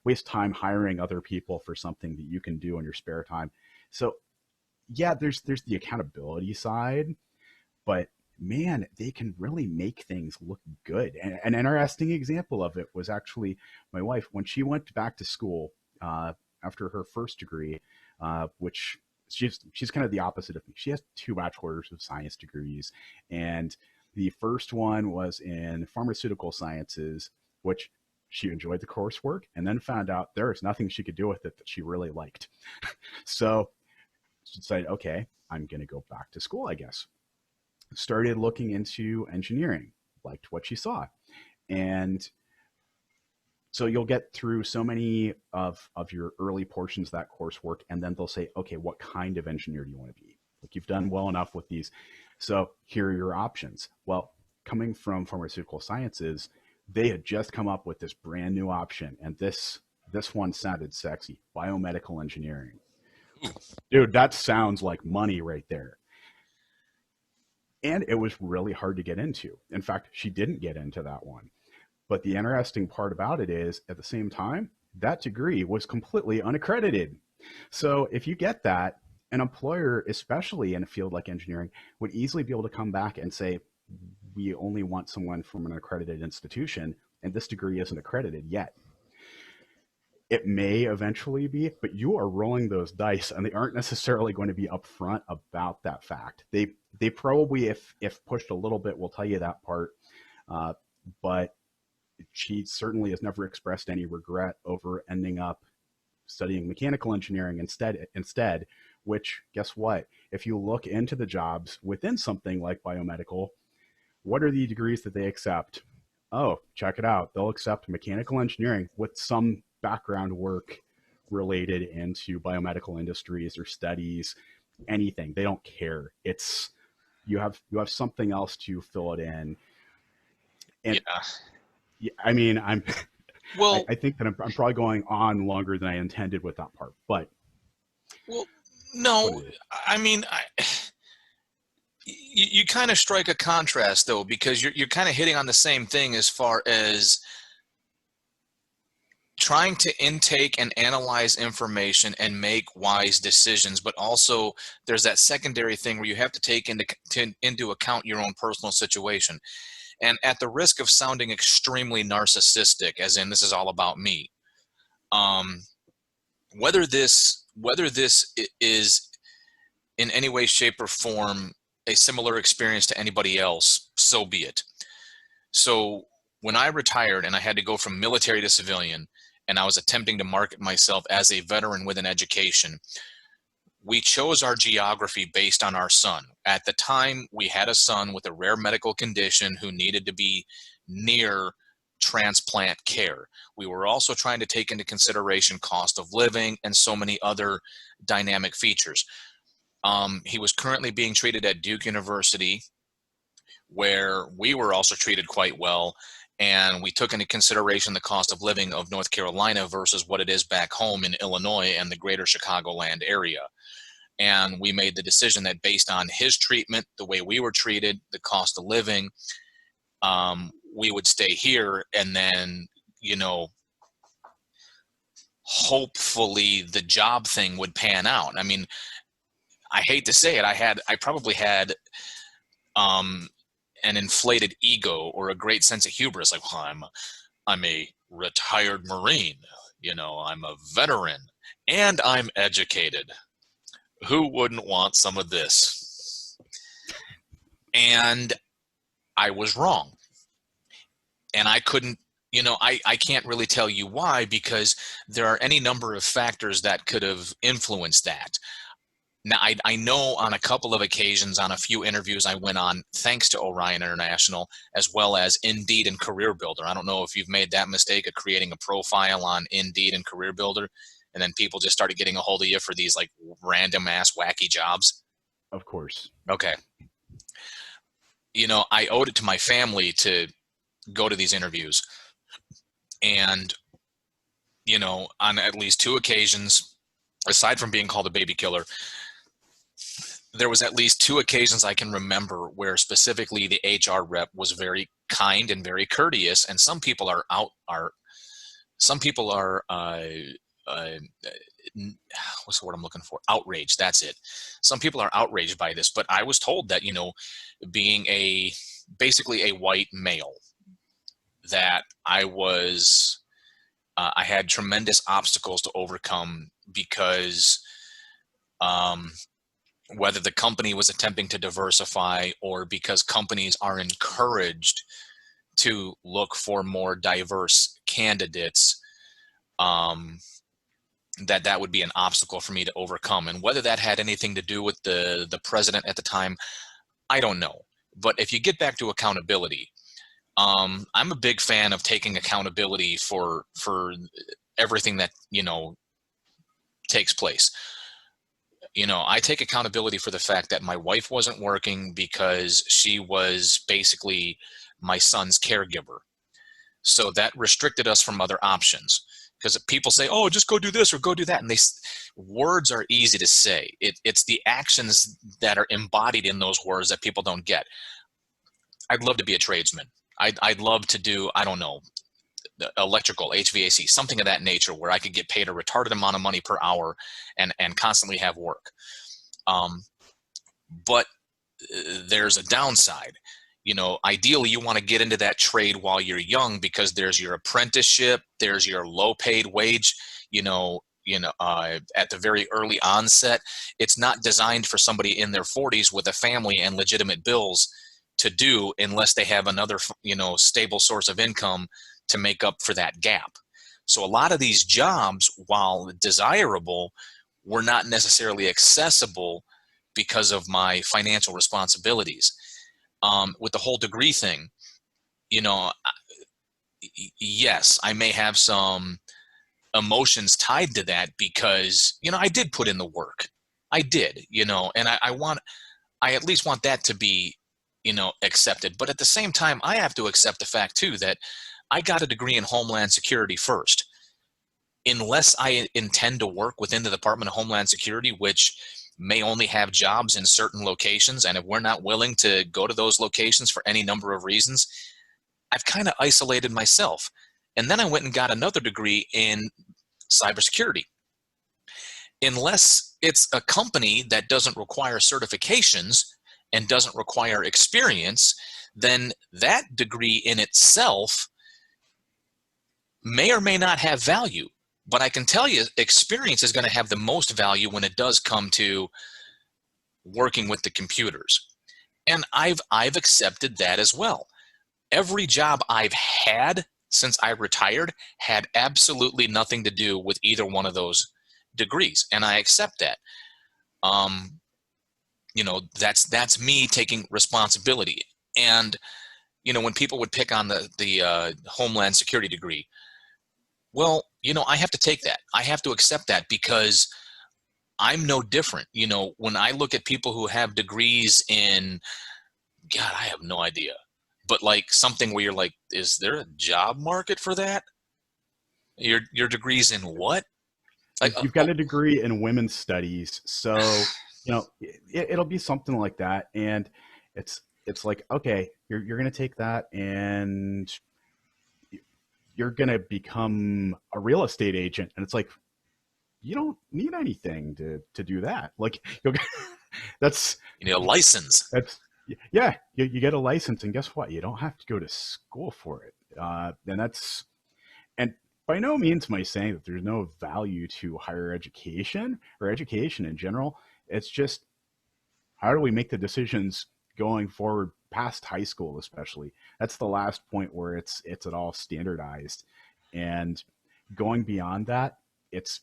waste time hiring other people for something that you can do in your spare time. So yeah, there's the accountability side, but man, they can really make things look good. And an interesting example of it was actually my wife when she went back to school after her first degree, which she's kind of the opposite of me. She has 2 bachelor's of science degrees, and the first one was in pharmaceutical sciences, which she enjoyed the coursework, and then found out there was nothing she could do with it that she really liked. So she decided, okay, I'm going to go back to school, I guess. Started looking into engineering, liked what she saw. And so you'll get through so many of your early portions of that coursework, and then they'll say, okay, what kind of engineer do you want to be? Like, you've done well enough with these, so here are your options. Well, coming from pharmaceutical sciences, they had just come up with this brand new option, and this one sounded sexy: biomedical engineering. Dude, that sounds like money right there. And it was really hard to get into. In fact, she didn't get into that one. But the interesting part about it is, at the same time, that degree was completely unaccredited. So if you get that, an employer, especially in a field like engineering, would easily be able to come back and say, we only want someone from an accredited institution, and this degree isn't accredited yet. It may eventually be, but you are rolling those dice, and they aren't necessarily going to be upfront about that fact. They probably, if pushed a little bit, will tell you that part, but she certainly has never expressed any regret over ending up studying mechanical engineering instead. Which, guess what? If you look into the jobs within something like biomedical, what are the degrees that they accept? Oh, check it out. They'll accept mechanical engineering with some background work related into biomedical industries or studies, anything. They don't care. It's you have something else to fill it in. And Yeah. I mean, Well, I think that I'm probably going on longer than I intended with that part, but well, no, I mean, you kind of strike a contrast though, because you're kind of hitting on the same thing as far as trying to intake and analyze information and make wise decisions, but also there's that secondary thing where you have to take into account your own personal situation. And at the risk of sounding extremely narcissistic, as in this is all about me, whether this is in any way, shape, or form a similar experience to anybody else, so be it. So when I retired and I had to go from military to civilian, and I was attempting to market myself as a veteran with an education, we chose our geography based on our son. At the time, we had a son with a rare medical condition who needed to be near transplant care. We were also trying to take into consideration cost of living and so many other dynamic features. He was currently being treated at Duke University, where we were also treated quite well. And we took into consideration the cost of living of North Carolina versus what it is back home in Illinois and the greater Chicagoland area. And we made the decision that based on his treatment, the way we were treated, the cost of living, we would stay here. And then, hopefully the job thing would pan out. I mean, I hate to say it, I probably had an inflated ego or a great sense of hubris, like, well, I'm a retired Marine, I'm a veteran, and I'm educated. Who wouldn't want some of this? And I was wrong. And I couldn't, I can't really tell you why, because there are any number of factors that could have influenced that. Now, I know on a couple of occasions, on a few interviews I went on, thanks to Orion International, as well as Indeed and Career Builder. I don't know if you've made that mistake of creating a profile on Indeed and Career Builder, and then people just started getting a hold of you for these like random ass wacky jobs. Of course. Okay. I owed it to my family to go to these interviews. And, on at least 2 occasions, aside from being called a baby killer, there was at least 2 occasions I can remember where specifically the HR rep was very kind and very courteous. And some people are what's the word I'm looking for? Outraged. That's it. Some people are outraged by this, but I was told that, being basically a white male, that I had tremendous obstacles to overcome because, whether the company was attempting to diversify or because companies are encouraged to look for more diverse candidates, that would be an obstacle for me to overcome. And whether that had anything to do with the president at the time, I don't know. But if you get back to accountability, I'm a big fan of taking accountability for everything that, takes place. I take accountability for the fact that my wife wasn't working because she was basically my son's caregiver. So that restricted us from other options, because people say, oh, just go do this or go do that. And words are easy to say. It's the actions that are embodied in those words that people don't get. I'd love to be a tradesman. I'd love to do, I don't know, electrical, HVAC, something of that nature, where I could get paid a retarded amount of money per hour and constantly have work. But there's a downside. ideally you want to get into that trade while you're young, because there's your apprenticeship, there's your low paid wage, at the very early onset. It's not designed for somebody in their 40s with a family and legitimate bills to do, unless they have another, stable source of income to make up for that gap. So a lot of these jobs, while desirable, were not necessarily accessible because of my financial responsibilities. With the whole degree thing, yes, I may have some emotions tied to that, because, I did put in the work. I did, and I at least want that to be, accepted. But at the same time, I have to accept the fact too that I got a degree in Homeland Security first. Unless I intend to work within the Department of Homeland Security, which may only have jobs in certain locations, and if we're not willing to go to those locations for any number of reasons, I've kind of isolated myself. And then I went and got another degree in cybersecurity. Unless it's a company that doesn't require certifications and doesn't require experience, then that degree in itself may or may not have value. But I can tell you, experience is going to have the most value when it does come to working with the computers. And I've accepted that as well. Every job I've had since I retired had absolutely nothing to do with either one of those degrees, and I accept that. That's me taking responsibility. And when people would pick on the Homeland Security degree, well, I have to take that. I have to accept that, because I'm no different. When I look at people who have degrees in, God, I have no idea, but like something where you're like, is there a job market for that? Your degrees in what? Like, You've got a degree in women's studies, so it'll be something like that, and it's like, okay, you're going to take that and you're going to become a real estate agent, and it's like, you don't need anything to do that. Like, that's a license. yeah, you get a license, and guess what? You don't have to go to school for it. And by no means am I saying that there's no value to higher education or education in general. It's just, how do we make the decisions going forward past high school, especially? That's the last point where it's at all standardized. And going beyond that, it's,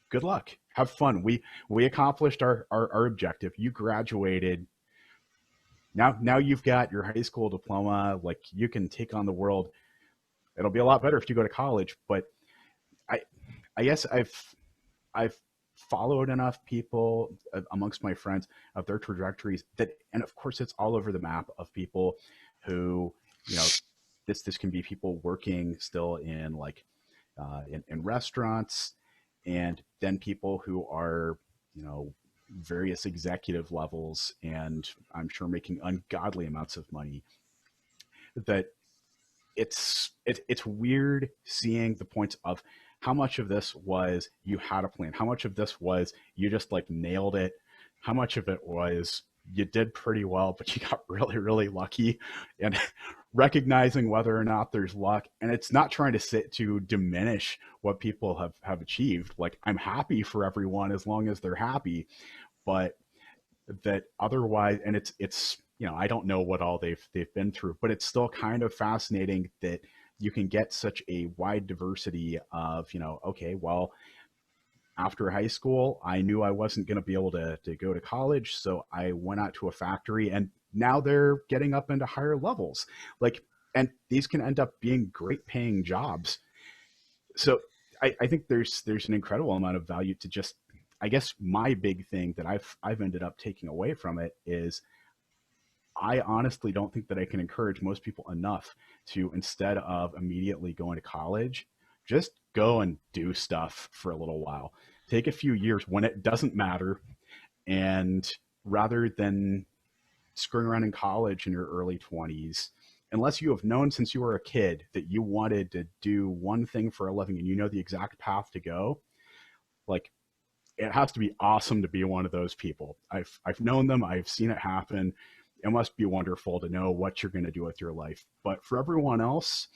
good luck. Have fun. We accomplished our objective. You graduated. Now you've got your high school diploma. Like, you can take on the world. It'll be a lot better if you go to college, but I guess I've followed enough people amongst my friends of their trajectories and of course it's all over the map, of people who, this can be people working still in like in restaurants, and then people who are, various executive levels, and I'm sure making ungodly amounts of money. That it's weird seeing the points of how much of this was you had a plan, how much of this was you just like nailed it, how much of it was you did pretty well but you got really, really lucky, and recognizing whether or not there's luck. And it's not trying to diminish what people have achieved. Like, I'm happy for everyone as long as they're happy, but that otherwise, and it's I don't know what all they've been through, but it's still kind of fascinating that you can get such a wide diversity of, okay, well, after high school, I knew I wasn't going to be able to go to college, so I went out to a factory, and now they're getting up into higher levels. Like, and these can end up being great paying jobs. So I think there's an incredible amount of value to just, I guess my big thing that I've ended up taking away from it is, I honestly don't think that I can encourage most people enough to, instead of immediately going to college, just go and do stuff for a little while. Take a few years when it doesn't matter, and rather than screwing around in college in your early 20s, unless you have known since you were a kid that you wanted to do one thing for a living and you know the exact path to go, like, it has to be awesome to be one of those people. I've known them, I've seen it happen, it must be wonderful to know what you're going to do with your life. But for everyone else,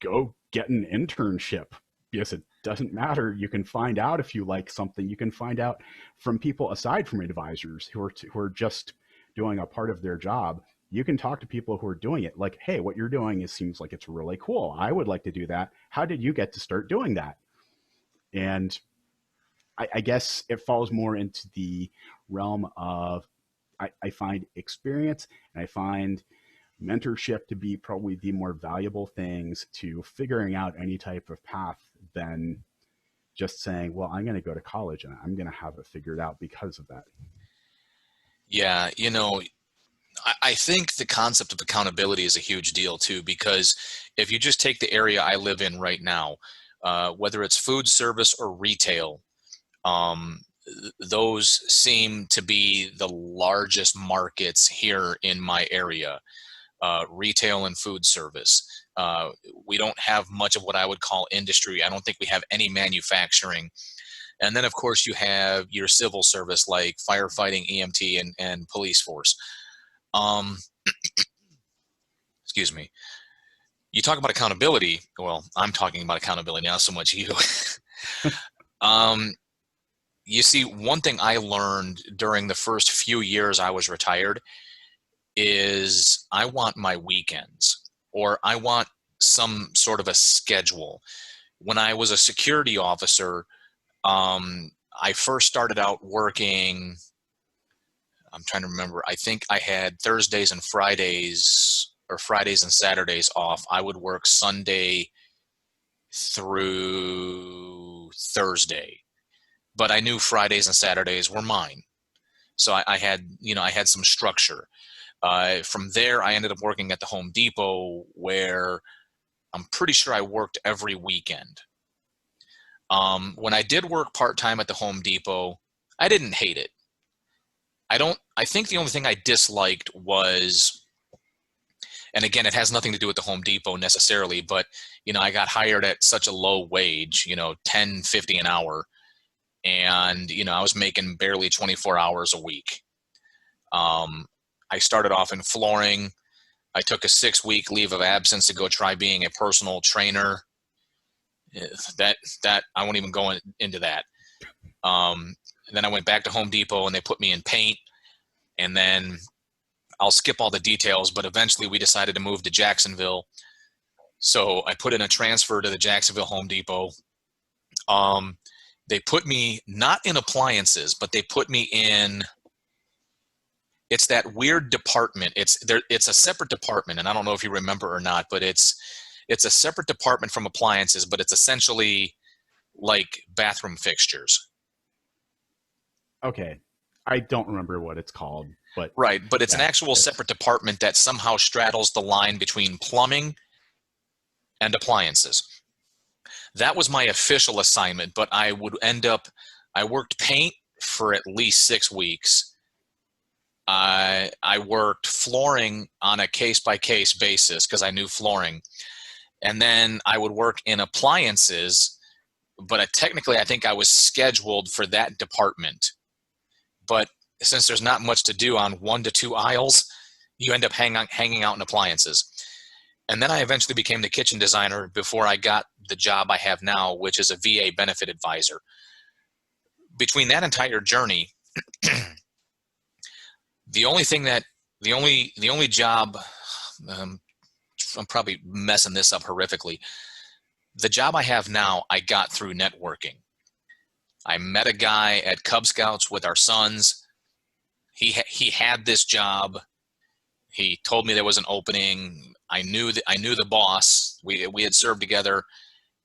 go get an internship, because it doesn't matter. You can find out if you like something. You can find out from people aside from advisors who are just doing a part of their job. You can talk to people who are doing it. Like, hey, what you're doing seems like it's really cool. I would like to do that. How did you get to start doing that? And I guess it falls more into the realm of, I find experience and I find mentorship to be probably the more valuable things to figuring out any type of path than just saying, well, I'm going to go to college and I'm going to have it figured out because of that. Yeah, I think the concept of accountability is a huge deal too, because if you just take the area I live in right now, whether it's food service or retail, um, those seem to be the largest markets here in my area, retail and food service. We don't have much of what I would call industry. I don't think we have any manufacturing. And then, of course, you have your civil service like firefighting, EMT, and police force. Um, excuse me. You talk about accountability. Well, I'm talking about accountability, not so much you. um, you see, one thing I learned during the first few years I was retired is I want my weekends, or I want some sort of a schedule. When I was a security officer, I first started out working, I'm trying to remember, I think I had Thursdays and Fridays, or Fridays and Saturdays off. I would work Sunday through Thursday, but I knew Fridays and Saturdays were mine. So I had, I had some structure. From there, I ended up working at the Home Depot, where I'm pretty sure I worked every weekend. When I did work part-time at the Home Depot, I didn't hate it. I think the only thing I disliked was, and again, it has nothing to do with the Home Depot necessarily, but, I got hired at such a low wage, $10.50 an hour. And, I was making barely 24 hours a week. I started off in flooring. I took a 6-week leave of absence to go try being a personal trainer. That I won't even go into that. Then I went back to Home Depot and they put me in paint. And then I'll skip all the details, but eventually we decided to move to Jacksonville. So I put in a transfer to the Jacksonville Home Depot. They put me not in appliances, but they put me in, it's that weird department. It's a separate department, and I don't know if you remember or not, but it's a separate department from appliances, but it's essentially like bathroom fixtures. Okay. I don't remember what it's called, but right. But it's yeah, an actual separate department that somehow straddles the line between plumbing and appliances. That was my official assignment, but I worked paint for at least 6 weeks. I worked flooring on a case-by-case basis because I knew flooring. And then I would work in appliances, but technically I think I was scheduled for that department. But since there's not much to do on 1 to 2 aisles, you end up hanging out in appliances. And then I eventually became the kitchen designer before I got the job I have now, which is a VA benefit advisor. Between that entire journey, the only job, I'm probably messing this up horrifically. The job I have now, I got through networking. I met a guy at Cub Scouts with our sons. He had this job. He told me there was an opening. I knew the boss. We had served together,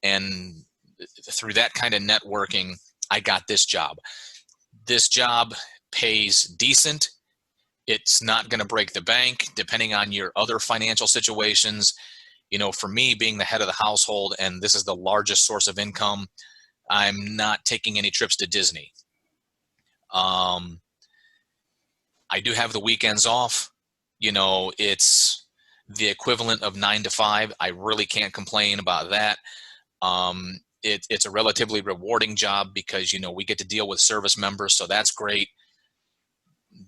and through that kind of networking, I got this job. This job pays decent. It's not going to break the bank, depending on your other financial situations. For me, being the head of the household, and this is the largest source of income, I'm not taking any trips to Disney. I do have the weekends off. It's the equivalent of 9 to 5. I really can't complain about that. It's a relatively rewarding job because, we get to deal with service members, so that's great.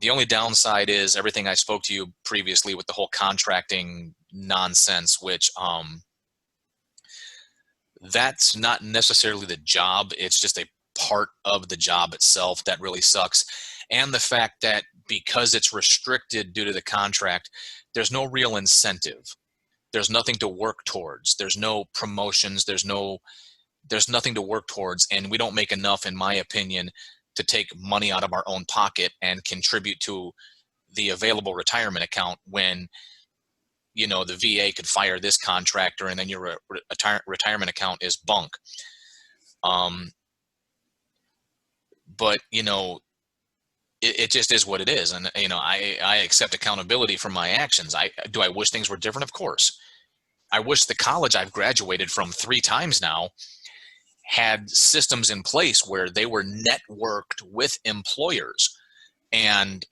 The only downside is everything I spoke to you previously with the whole contracting nonsense, which that's not necessarily the job. It's just a part of the job itself that really sucks. And the fact that because it's restricted due to the contract, there's no real incentive. There's nothing to work towards. There's no promotions. There's nothing to work towards. And we don't make enough, in my opinion, to take money out of our own pocket and contribute to the available retirement account when, you know, the VA could fire this contractor and then your retirement account is bunk. But, you know, it just is what it is. And, you know, I accept accountability for my actions. Do I wish things were different? Of course. I wish the college I've graduated from 3 times now had systems in place where they were networked with employers and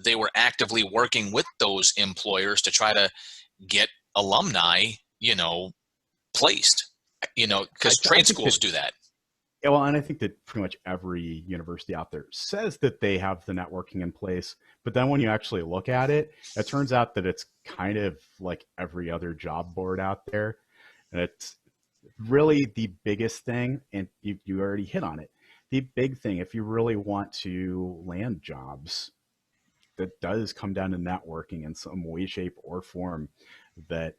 they were actively working with those employers to try to get alumni, you know, placed, you know, because trade schools do that. Yeah, well, and I think that pretty much every university out there says that they have the networking in place, but then when you actually look at it, it turns out that it's kind of like every other job board out there. And it's really the biggest thing, and you already hit on it. The big thing, if you really want to land jobs, that does come down to networking in some way, shape, or form. That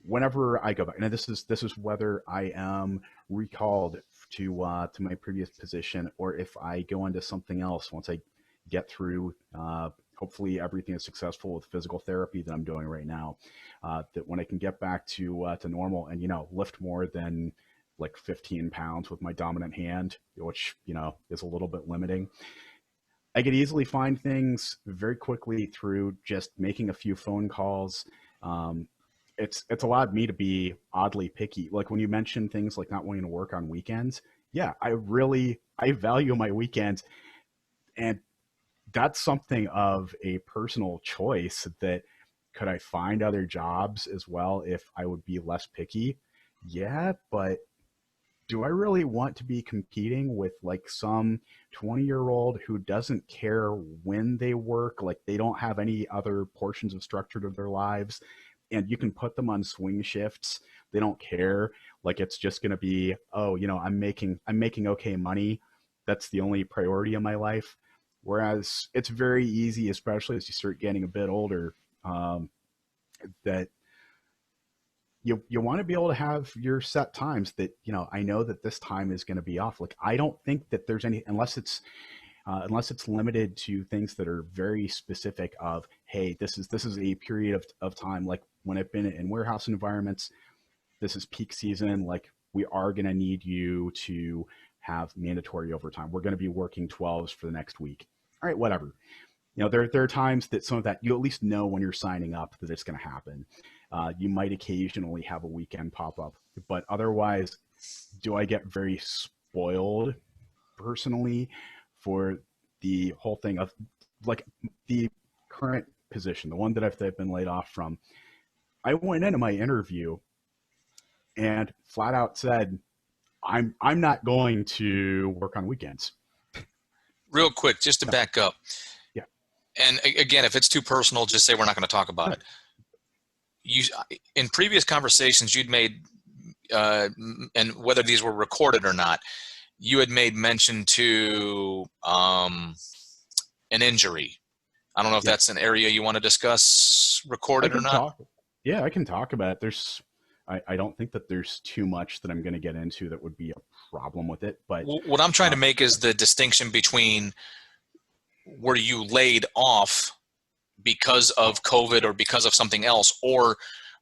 whenever I go back, and this is whether I am recalled to my previous position or if I go into something else once I get through. Hopefully everything is successful with physical therapy that I'm doing right now. That when I can get back to normal and, you know, lift more than like 15 pounds with my dominant hand, which, you know, is a little bit limiting. I could easily find things very quickly through just making a few phone calls. It's allowed me to be oddly picky. Like when you mention things like not wanting to work on weekends, yeah, I value my weekends, and that's something of a personal choice. That could I find other jobs as well if I would be less picky? Yeah, but do I really want to be competing with like some 20-year-old who doesn't care when they work? Like they don't have any other portions of structure to their lives, and you can put them on swing shifts. They don't care. Like it's just going to be, oh, you know, I'm making okay money. That's the only priority in my life. Whereas it's very easy, especially as you start getting a bit older, that you want to be able to have your set times that, you know, I know that this time is going to be off. Like, I don't think that there's any, unless it's limited to things that are very specific of, hey, this is a period of time. Like when I've been in warehouse environments, this is peak season. Like we are going to need you to have mandatory overtime. We're going to be working 12s for the next week. All right, whatever. You know, there are times that some of that you at least know when you're signing up that it's going to happen. You might occasionally have a weekend pop up, but otherwise, do I get very spoiled personally for the whole thing of like the current position, the one that I've been laid off from? I went into my interview and flat out said, I'm not going to work on weekends. Real quick, just to back up. Yeah. And again, if it's too personal, just say we're not going to talk about it. You, in previous conversations you'd made, and whether these were recorded or not, you had made mention to an injury. I don't know if that's an area you want to discuss, recorded or not. Yeah, I can talk about it. I don't think that there's too much that I'm going to get into that would be a problem with it. But what I'm trying to make is the distinction between, were you laid off because of COVID or because of something else, or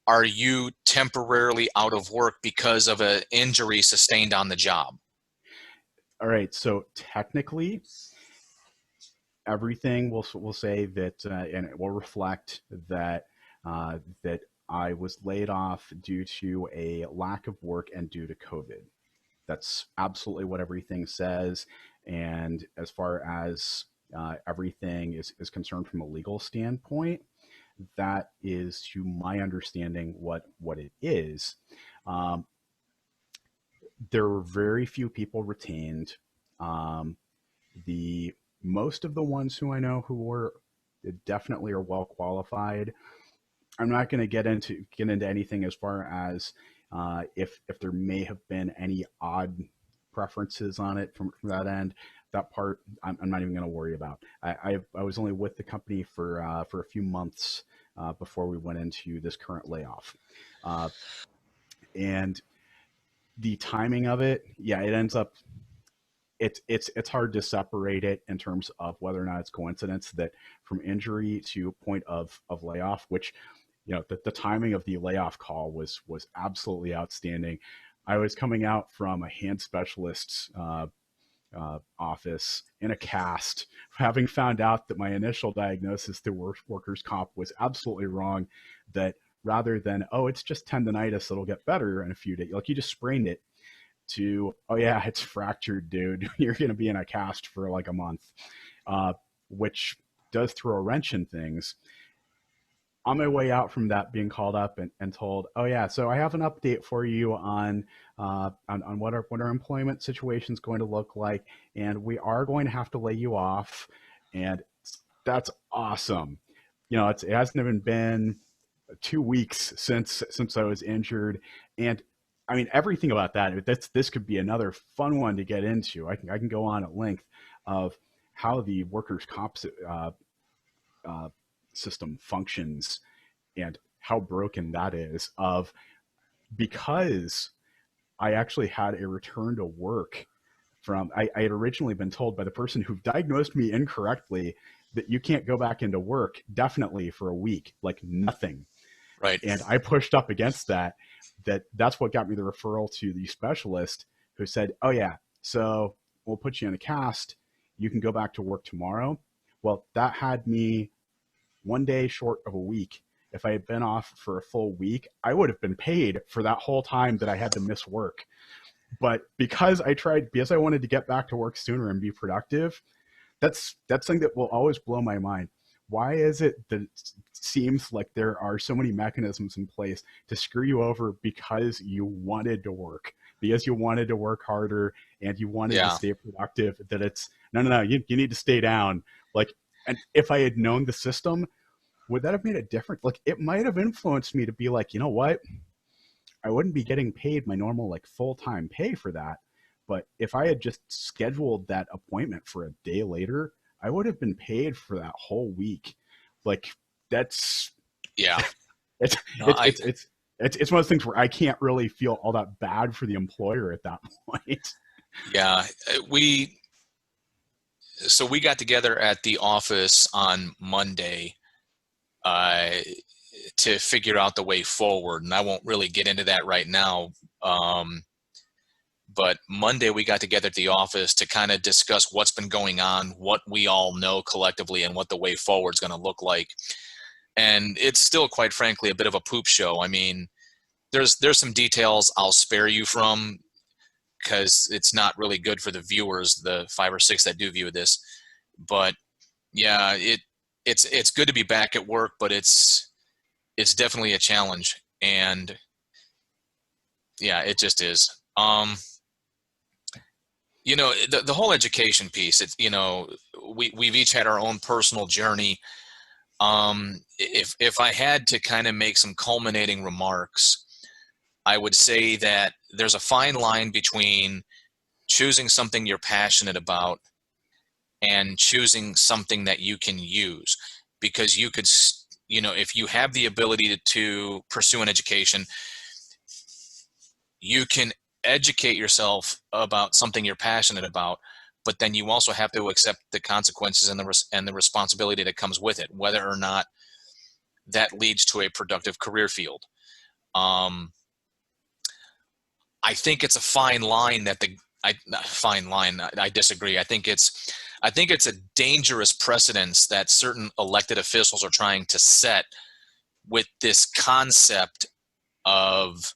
are you temporarily out of work because of an injury sustained on the job? All right. So technically, everything will say that, and it will reflect that that I was laid off due to a lack of work and due to COVID. That's absolutely what everything says. And as far as everything is concerned from a legal standpoint, that is, to my understanding, what it is. There were very few people retained. The most of the ones who I know who were definitely are well qualified. I'm not going to get into anything as far as if there may have been any odd preferences on it from that end. That part I'm not even going to worry about. I was only with the company for a few months before we went into this current layoff, uh, and the timing of it, yeah, it ends up it's hard to separate it in terms of whether or not it's coincidence that from injury to point of layoff, which the timing of the layoff call was absolutely outstanding. I was coming out from a hand specialist's office in a cast, having found out that my initial diagnosis through workers comp was absolutely wrong. That rather than, oh, it's just tendonitis, it'll get better in a few days, like you just sprained it, to, oh yeah, it's fractured, dude. You're going to be in a cast for like a month, which does throw a wrench in things. On my way out from that, being called up and told, oh yeah, so I have an update for you on what our employment situation is going to look like, and we are going to have to lay you off, and that's awesome. It hasn't even been 2 weeks since I was injured, and I mean everything about that. This could be another fun one to get into. I can go on at length of how the workers' comp uh, system functions and how broken that is. Of Because I actually had a return to work from. I had originally been told by the person who diagnosed me incorrectly that you can't go back into work definitely for a week, like nothing. Right. And I pushed up against that. That's what got me the referral to the specialist, who said, oh yeah, so we'll put you in a cast. You can go back to work tomorrow. Well, that had me one day short of a week. If I had been off for a full week, I would have been paid for that whole time that I had to miss work. But because I wanted to get back to work sooner and be productive, that's something that will always blow my mind. Why is it that it seems like there are so many mechanisms in place to screw you over because you wanted to work, because you wanted to work harder and you wanted to Yeah. stay productive, that it's no, you need to stay down. Like, and if I had known the system, would that have made a difference? Like, it might have influenced me to be like, you know what? I wouldn't be getting paid my normal, like, full-time pay for that. But if I had just scheduled that appointment for a day later, I would have been paid for that whole week. Like, that's Yeah. it's No, it's one of those things where I can't really feel all that bad for the employer at that point. yeah. So we got together at the office on Monday uh, to figure out the way forward, and I won't really get into that right now. But Monday we got together at the office to kind of discuss what's been going on, what we all know collectively, and what the way forward is going to look like. And it's still, quite frankly, a bit of a poop show. I mean, there's some details I'll spare you from because it's not really good for the viewers, the 5 or 6 that do view this. But yeah, it's good to be back at work, but it's definitely a challenge, and yeah, it just is. The whole education piece, it's, we've each had our own personal journey. If I had to kind of make some culminating remarks, I would say that there's a fine line between choosing something you're passionate about and choosing something that you can use, because you could, if you have the ability to pursue an education, you can educate yourself about something you're passionate about, but then you also have to accept the consequences and the responsibility that comes with it, whether or not that leads to a productive career field. I think it's a fine line fine line. I disagree. I think it's a dangerous precedence that certain elected officials are trying to set with this concept of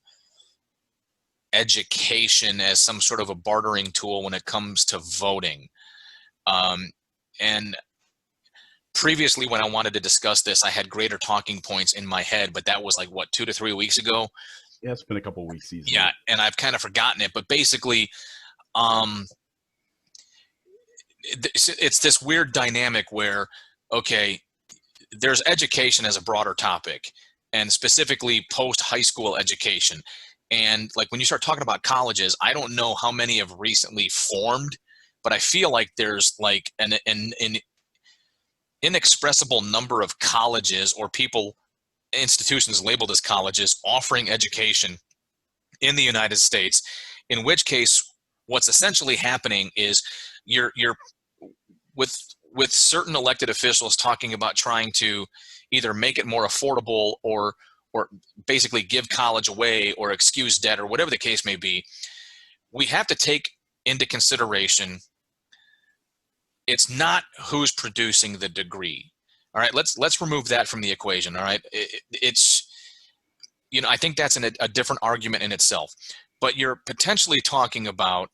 education as some sort of a bartering tool when it comes to voting. And previously, when I wanted to discuss this, I had greater talking points in my head, but that was like, what, 2 to 3 weeks ago? Yeah, it's been a couple of weeks easily. Yeah, and I've kind of forgotten it. But basically, it's this weird dynamic where, okay, there's education as a broader topic, and specifically post high school education. And like when you start talking about colleges, I don't know how many have recently formed, but I feel like there's like an inexpressible number of colleges or people, institutions labeled as colleges, offering education in the United States. In which case, what's essentially happening is you're with certain elected officials talking about trying to either make it more affordable or basically give college away or excuse debt or whatever the case may be. We have to take into consideration it's not who's producing the degree. All right, let's remove that from the equation. All right, it's, you know, I think that's a different argument in itself, but you're potentially talking about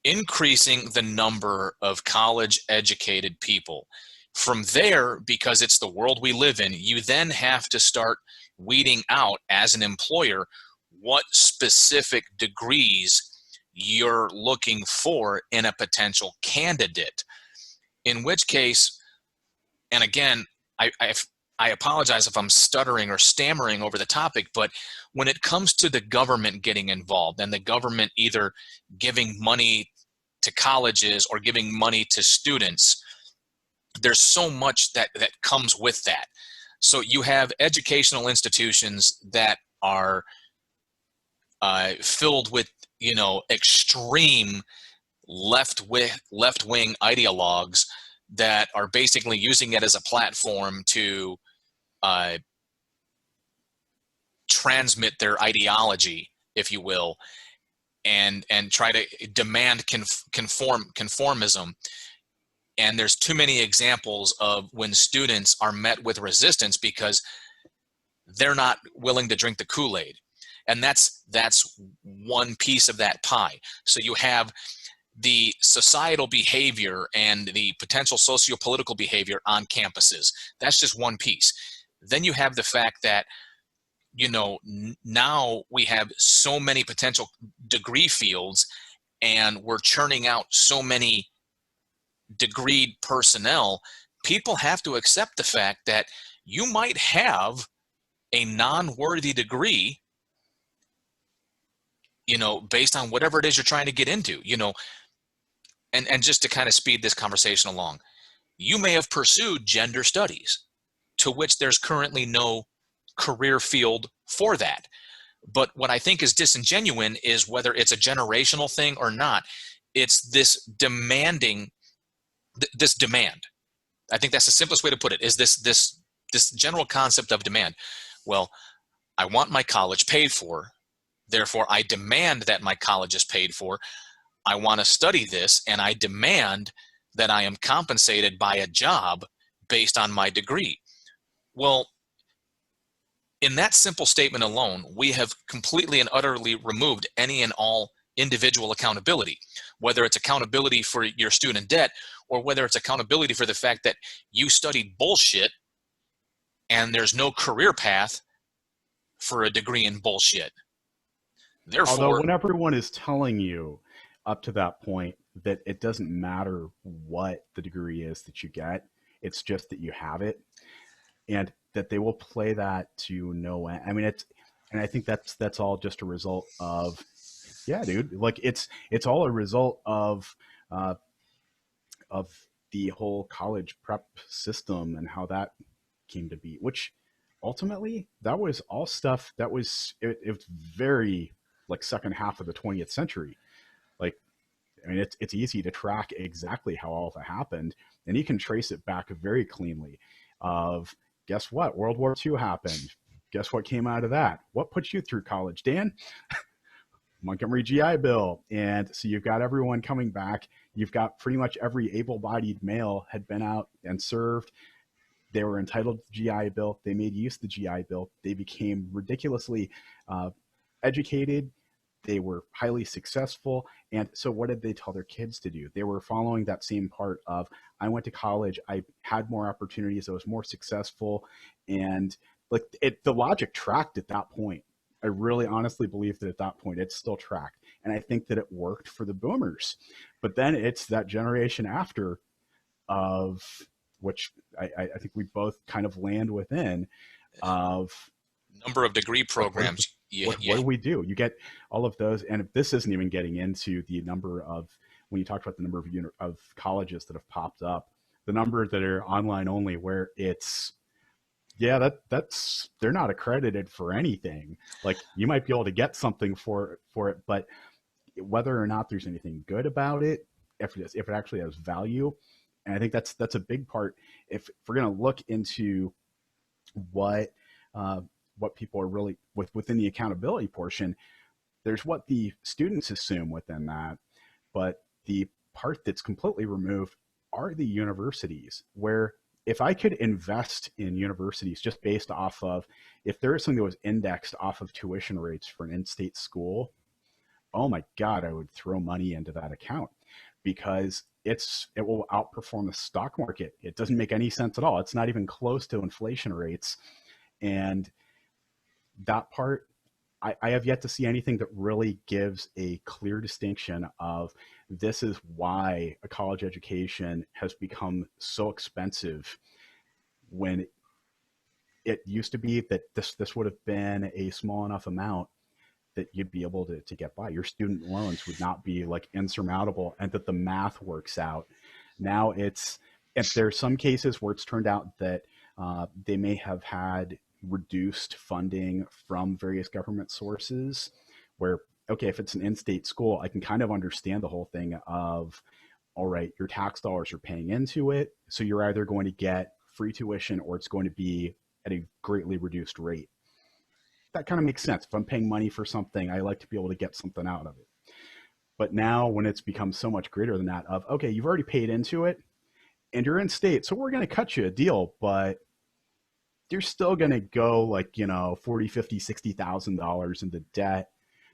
increasing the number of college educated people. From there, because it's the world we live in, you then have to start weeding out as an employer what specific degrees you're looking for in a potential candidate. In which case, and again, I apologize if I'm stuttering or stammering over the topic, but when it comes to the government getting involved and the government either giving money to colleges or giving money to students, there's so much that comes with that. So you have educational institutions that are filled with, you know, extreme left-wing ideologues that are basically using it as a platform to uh, transmit their ideology, if you will, and try to demand conformism. And there's too many examples of when students are met with resistance because they're not willing to drink the Kool-Aid. And that's one piece of that pie. So you have the societal behavior and the potential socio-political behavior on campuses. That's just one piece. Then you have the fact that, you know, now we have so many potential degree fields and we're churning out so many degreed personnel. People have to accept the fact that you might have a non-worthy degree, you know, based on whatever it is you're trying to get into, you know. And just to kind of speed this conversation along, you may have pursued gender studies, to which there's currently no career field for that. But what I think is disingenuous is whether it's a generational thing or not, it's this demanding, this demand. I think that's the simplest way to put it, is this general concept of demand. Well, I want my college paid for, therefore I demand that my college is paid for. I want to study this, and I demand that I am compensated by a job based on my degree. Well, in that simple statement alone, we have completely and utterly removed any and all individual accountability, whether it's accountability for your student debt or whether it's accountability for the fact that you studied bullshit and there's no career path for a degree in bullshit. Although Therefore, when everyone is telling you up to that point that it doesn't matter what the degree is that you get, it's just that you have it, and that they will play that to no end. I mean, and I think that's all just a result of, yeah, dude, like it's all a result uh, of the whole college prep system and how that came to be, which ultimately that was all stuff that was, it was very like second half of the 20th century. Like, I mean, it's easy to track exactly how all of it happened, and you can trace it back very cleanly. Of, guess what? World War II happened. Guess what came out of that? What put you through college, Dan? Montgomery GI Bill. And so you've got everyone coming back. You've got pretty much every able-bodied male had been out and served. They were entitled to the GI Bill. They made use of the GI Bill. They became ridiculously educated. They were highly successful. And so what did they tell their kids to do? They were following that same part of, I went to college, I had more opportunities, I was more successful. And like the logic tracked at that point. I really honestly believe that at that point it's still tracked. And I think that it worked for the boomers. But then it's that generation after, of which I think we both kind of land within, of Number of degree what is the, programs. what do we do? You get all of those, and this isn't even getting into the number of, when you talked about the number of colleges that have popped up, the number that are online only, where it's, yeah, that's they're not accredited for anything. Like, you might be able to get something for it, but whether or not there's anything good about it, if it actually has value, and I think that's a big part. If we're going to look into what what people are really within the accountability portion, there's what the students assume within that, but the part that's completely removed are the universities, where if I could invest in universities just based off of, if there is something that was indexed off of tuition rates for an in-state school, oh my God, I would throw money into that account, because it will outperform the stock market. It doesn't make any sense at all. It's not even close to inflation rates. And that part, I have yet to see anything that really gives a clear distinction of, this is why a college education has become so expensive, when it used to be that this would have been a small enough amount that you'd be able to get by. Your student loans would not be like insurmountable, and that the math works out. Now it's, if there's some cases where it's turned out that they may have had reduced funding from various government sources, where, okay, if it's an in-state school, I can kind of understand the whole thing of, all right, your tax dollars are paying into it, so you're either going to get free tuition or it's going to be at a greatly reduced rate. That kind of makes sense. If I'm paying money for something, I like to be able to get something out of it. But now when it's become so much greater than that, of, okay, you've already paid into it and you're in state, so we're going to cut you a deal, but you're still going to go like, you know, 40, 50, $60,000 into debt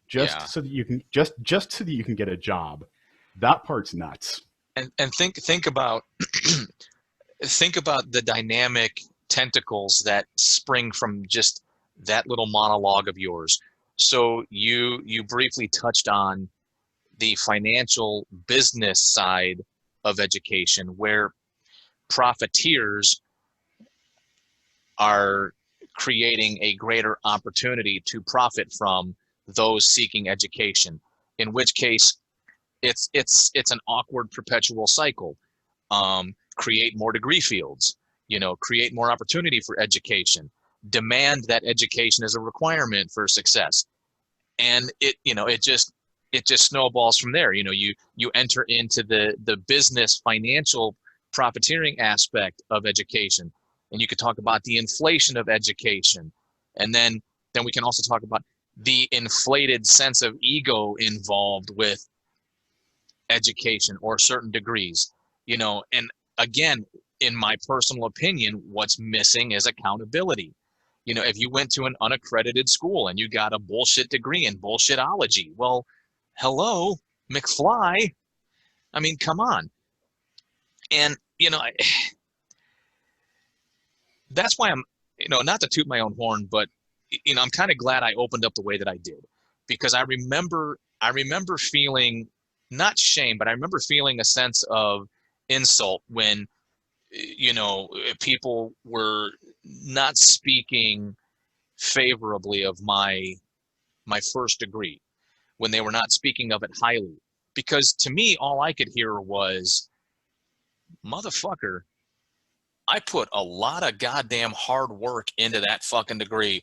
just Yeah. so that you can just so that you can get a job. That part's nuts. And think about think about the dynamic tentacles that spring from just that little monologue of yours. So you briefly touched on the financial business side of education, where profiteers are creating a greater opportunity to profit from those seeking education, in which case it's an awkward perpetual cycle. Create more degree fields, create more opportunity for education, demand that education is a requirement for success, and it just snowballs from there. You enter into the business financial profiteering aspect of education, and you could talk about the inflation of education, and then we can also talk about the inflated sense of ego involved with education or certain degrees, and again, in my personal opinion, what's missing is accountability. If you went to an unaccredited school and you got a bullshit degree in bullshitology, well, hello, McFly. I mean, come on. And, that's why I'm, not to toot my own horn, but, I'm kind of glad I opened up the way that I did, because I remember feeling not shame, but I remember feeling a sense of insult when, people were not speaking favorably of my first degree, when they were not speaking of it highly, because to me, all I could hear was, motherfucker, I put a lot of goddamn hard work into that fucking degree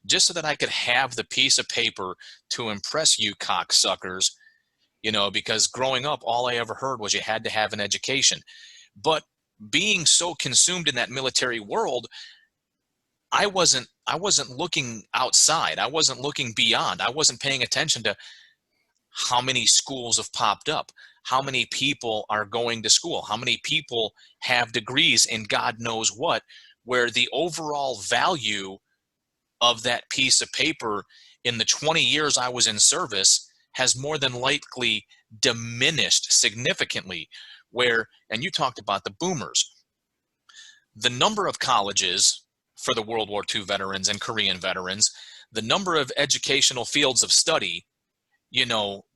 just so that I could have the piece of paper to impress you cocksuckers, because growing up, all I ever heard was you had to have an education. But being so consumed in that military world, I wasn't looking outside. I wasn't looking beyond. I wasn't paying attention to how many schools have popped up, how many people are going to school, how many people have degrees in God knows what, where the overall value of that piece of paper in the 20 years I was in service has more than likely diminished significantly. And you talked about the boomers, the number of colleges for the World War II veterans and Korean veterans, the number of educational fields of study,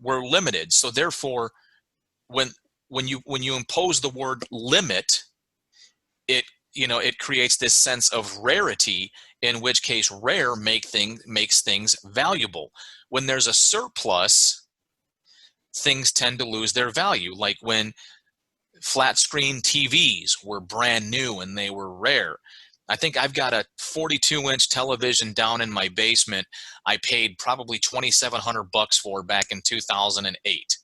we're limited. So therefore, when you impose the word limit, it creates this sense of rarity, in which case rare makes things valuable. When there's a surplus, things tend to lose their value. Like when flat screen TVs were brand new and they were rare. I think I've got a 42-inch television down in my basement. I paid probably $2,700 for back in 2008.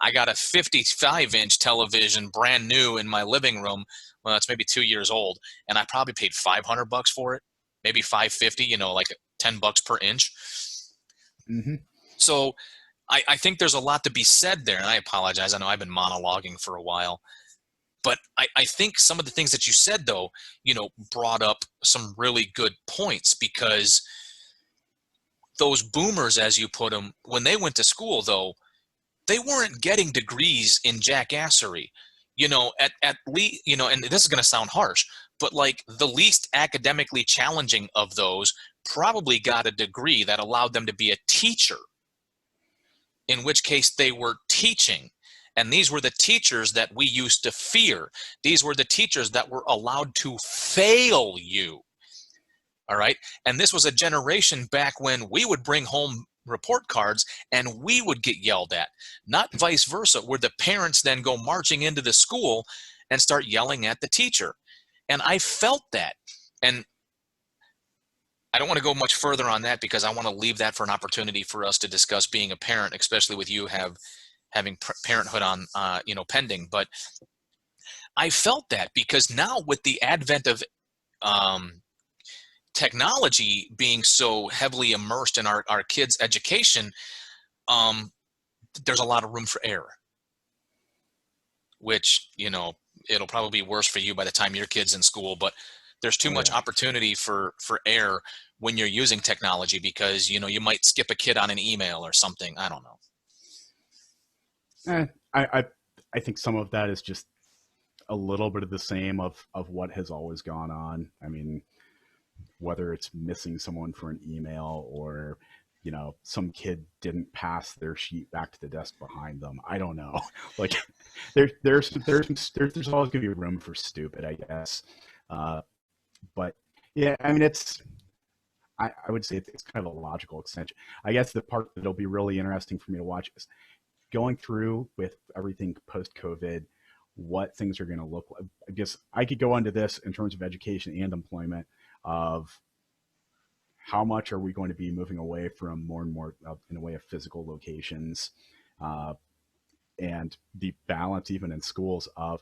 I got a 55-inch television brand new in my living room. Well, it's maybe 2 years old, and I probably paid $500 for it, maybe $550. Like $10 per inch. Mm-hmm. So I think there's a lot to be said there, and I apologize. I know I've been monologuing for a while, but I think some of the things that you said, though, brought up some really good points, because those boomers, as you put them, when they went to school, though, they weren't getting degrees in jackassery. At least, and this is going to sound harsh, but like the least academically challenging of those probably got a degree that allowed them to be a teacher, in which case they were teaching. And these were the teachers that we used to fear. These were the teachers that were allowed to fail you. All right. And this was a generation back when we would bring home report cards and we would get yelled at, not vice versa, where the parents then go marching into the school and start yelling at the teacher. And I felt that. And I don't want to go much further on that, because I want to leave that for an opportunity for us to discuss being a parent, especially with you having parenthood on, pending. But I felt that because now with the advent of technology being so heavily immersed in our kids' education, there's a lot of room for error, which, it'll probably be worse for you by the time your kid's in school, but there's too much opportunity for error when you're using technology, because, you might skip a kid on an email or something. I don't know. I think some of that is just a little bit of the same of what has always gone on. I mean, whether it's missing someone for an email or, some kid didn't pass their sheet back to the desk behind them. I don't know. Like there's always gonna be room for stupid, I guess. But yeah, I mean, I would say it's kind of a logical extension. I guess the part that'll be really interesting for me to watch is going through with everything post-COVID, what things are going to look like. I guess I could go into this in terms of education and employment, of how much are we going to be moving away from more and more in a way of physical locations, and the balance even in schools of,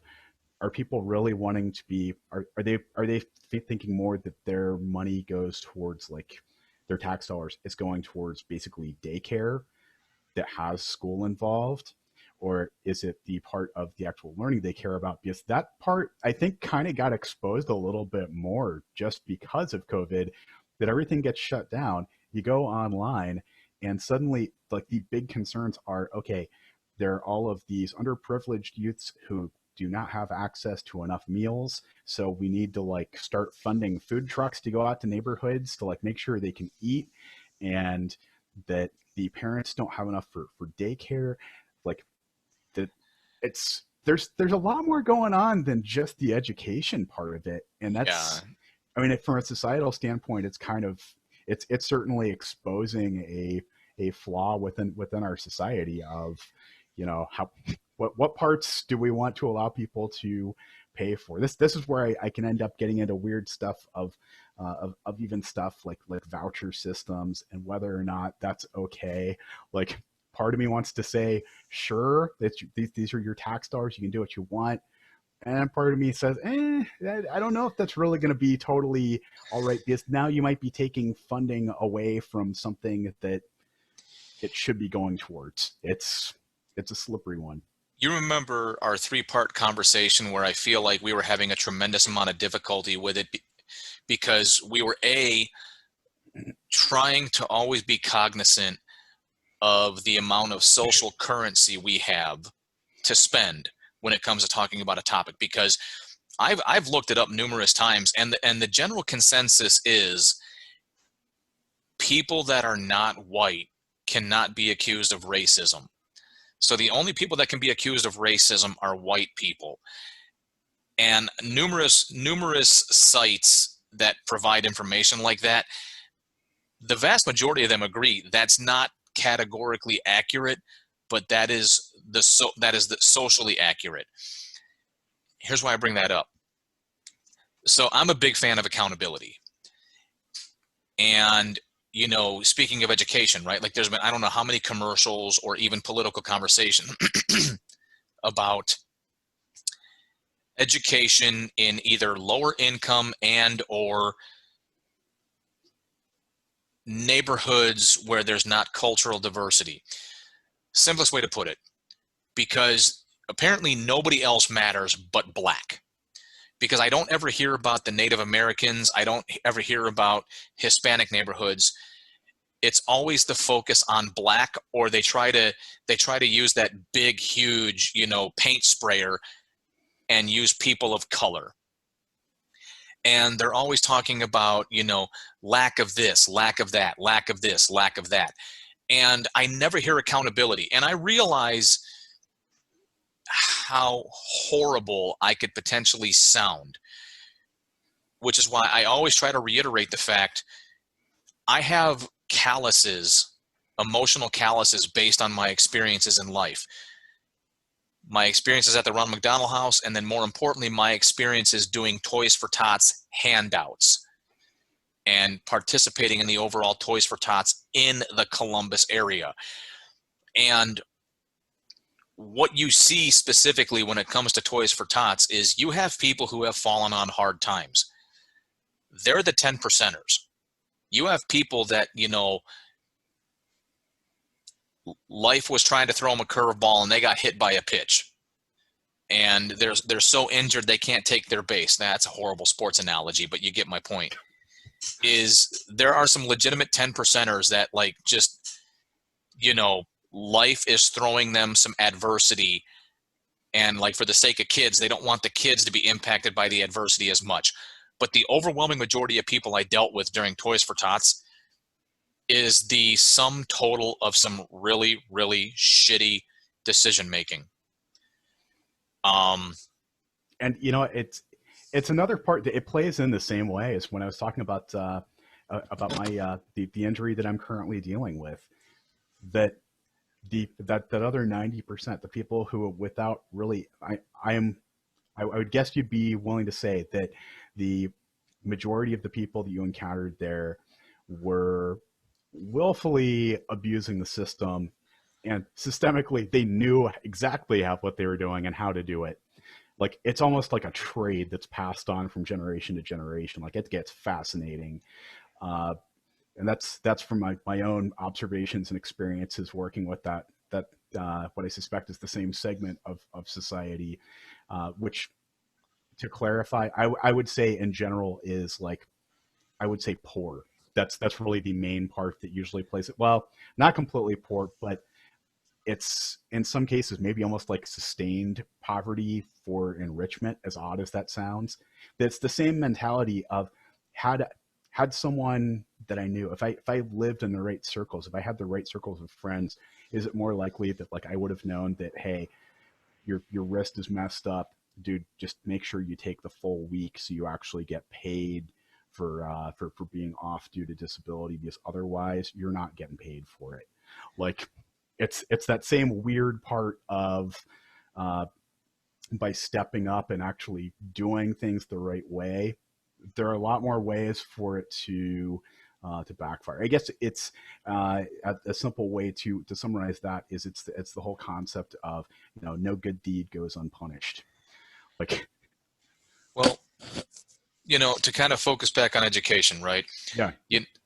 are people really wanting to be, are they thinking more that their money goes towards, like, their tax dollars is going towards basically daycare that has school involved, or is it the part of the actual learning they care about? Because that part, I think, kind of got exposed a little bit more just because of COVID, that everything gets shut down. You go online and suddenly, like, the big concerns are, okay, there are all of these underprivileged youths who do not have access to enough meals. So we need to, like, start funding food trucks to go out to neighborhoods to, like, make sure they can eat, and that the parents don't have enough for daycare. Like, that there's a lot more going on than just the education part of it. And that's, yeah. I mean, from a societal standpoint, it's kind of, it's certainly exposing a flaw within our society of, how, what parts do we want to allow people to pay for? This is where I can end up getting into weird stuff of even stuff like voucher systems and whether or not that's okay. Like, part of me wants to say, sure, these are your tax dollars, you can do what you want. And part of me says, I don't know if that's really going to be totally all right, because now you might be taking funding away from something that it should be going towards. It's a slippery one. You remember our 3-part conversation where I feel like we were having a tremendous amount of difficulty with it because we were trying to always be cognizant of the amount of social currency we have to spend when it comes to talking about a topic, because I've looked it up numerous times, and the general consensus is people that are not white cannot be accused of racism. So the only people that can be accused of racism are white people. And numerous sites that provide information like that, the vast majority of them agree that's not categorically accurate, but that is the socially accurate. Here's why I bring that up. So I'm a big fan of accountability. And, you know, speaking of education, right? Like there's been, I don't know how many commercials or even political conversation about education in either lower income and or neighborhoods where there's not cultural diversity. Simplest way to put it, because apparently nobody else matters but black. Because I don't ever hear about the Native Americans. I don't ever hear about Hispanic neighborhoods. It's always the focus on black, or they try to use that big, huge, you know, paint sprayer and use people of color. And they're always talking about, you know, lack of this, lack of that, lack of this, lack of that. And I never hear accountability. And I realize how horrible I could potentially sound, which is why I always try to reiterate the fact I have calluses, emotional calluses based on my experiences in life. My experiences at the Ronald McDonald House, and then more importantly, my experiences doing Toys for Tots handouts and participating in the overall Toys for Tots in the Columbus area. And what you see specifically when it comes to Toys for Tots is you have people who have fallen on hard times. They're the 10 percenters. You have people that, you know, life was trying to throw them a curveball and they got hit by a pitch. And they're so injured they can't take their base. That's a horrible sports analogy, but you get my point. Is there are some legitimate 10 percenters that, like, just, you know, life is throwing them some adversity, and like for the sake of kids, they don't want the kids to be impacted by the adversity as much. But the overwhelming majority of people I dealt with during Toys for Tots is the sum total of some really, really shitty decision making. And you know, it's another part that it plays in the same way as when I was talking about my the injury that I'm currently dealing with. That that other 90%, the people who without really, I would guess you'd be willing to say that the majority of the people that you encountered there were willfully abusing the system, and systemically they knew exactly what they were doing and how to do it. Like it's almost like a trade that's passed on from generation to generation. Like it gets fascinating. And that's from my own observations and experiences working with that what I suspect is the same segment of society, which, to clarify, I would say in general is, like, I would say poor. That's really the main part that usually plays it. Well, not completely poor, but it's in some cases maybe almost like sustained poverty for enrichment, as odd as that sounds. That's the same mentality of had someone that I knew, if I lived in the right circles, if I had the right circles of friends, is it more likely that, like, I would have known that, hey, your wrist is messed up, dude, just make sure you take the full week so you actually get paid for being off due to disability, because otherwise you're not getting paid for it. Like it's that same weird part of by stepping up and actually doing things the right way, there are a lot more ways for it to backfire. I guess it's a simple way to summarize that is it's the whole concept of, you know, no good deed goes unpunished. Like, well, you know, to kind of focus back on education, right? yeah,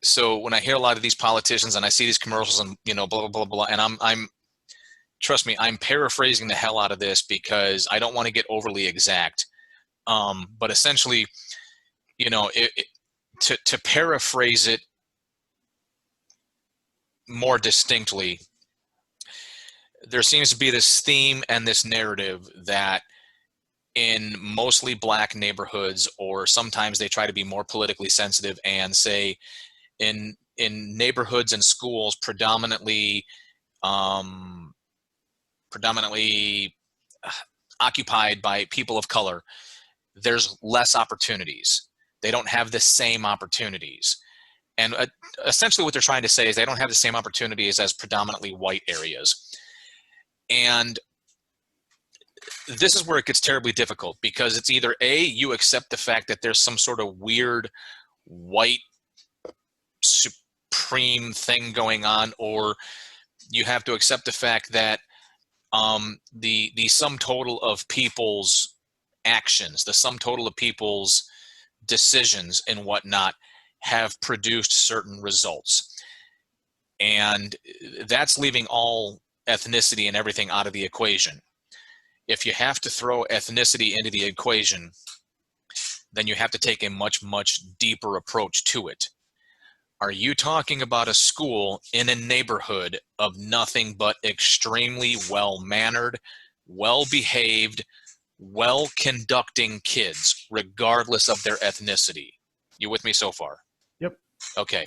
So when I hear a lot of these politicians and I see these commercials and, you know, blah, blah, blah, blah, and I'm trust me, I'm paraphrasing the hell out of this because I don't want to get overly exact. But essentially, you know, to paraphrase it more distinctly, there seems to be this theme and this narrative that in mostly black neighborhoods, or sometimes they try to be more politically sensitive and say in in neighborhoods and schools um, predominantly occupied by people of color, there's less opportunities. They don't have the same opportunities. And essentially what they're trying to say is they don't have the same opportunities as predominantly white areas. And this is where it gets terribly difficult, because it's either A, you accept the fact that there's some sort of weird white supreme thing going on, or you have to accept the fact that the sum total of people's actions, the sum total of people's decisions and whatnot have produced certain results. And that's leaving all ethnicity and everything out of the equation. If you have to throw ethnicity into the equation, then you have to take a much, much deeper approach to it. Are you talking about a school in a neighborhood of nothing but extremely well-mannered, well-behaved, well-conducting kids, regardless of their ethnicity? You with me so far? Yep. Okay.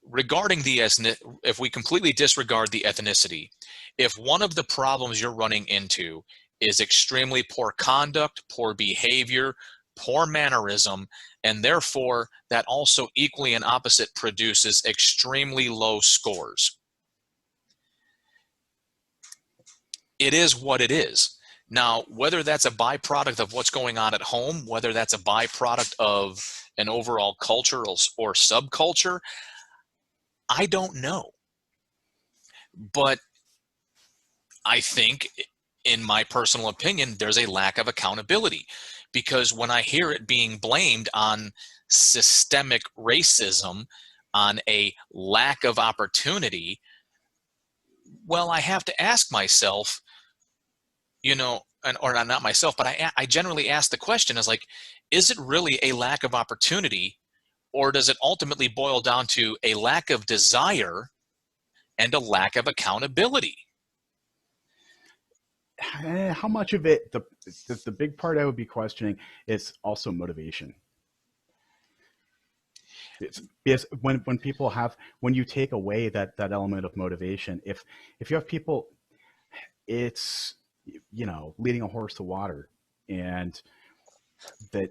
Regarding the if we completely disregard the ethnicity, if one of the problems you're running into is extremely poor conduct, poor behavior, poor mannerism, and therefore that also equally and opposite produces extremely low scores, it is what it is. Now, whether that's a byproduct of what's going on at home, whether that's a byproduct of an overall culture or subculture, I don't know. But I think, in my personal opinion, there's a lack of accountability, because when I hear it being blamed on systemic racism, on a lack of opportunity, well, I have to ask myself, or not myself, but I generally ask the question is like, is it really a lack of opportunity, or does it ultimately boil down to a lack of desire and a lack of accountability? How much of it, the big part I would be questioning is also motivation. It's because when people have, when you take away that element of motivation, if you have people, it's, leading a horse to water, and that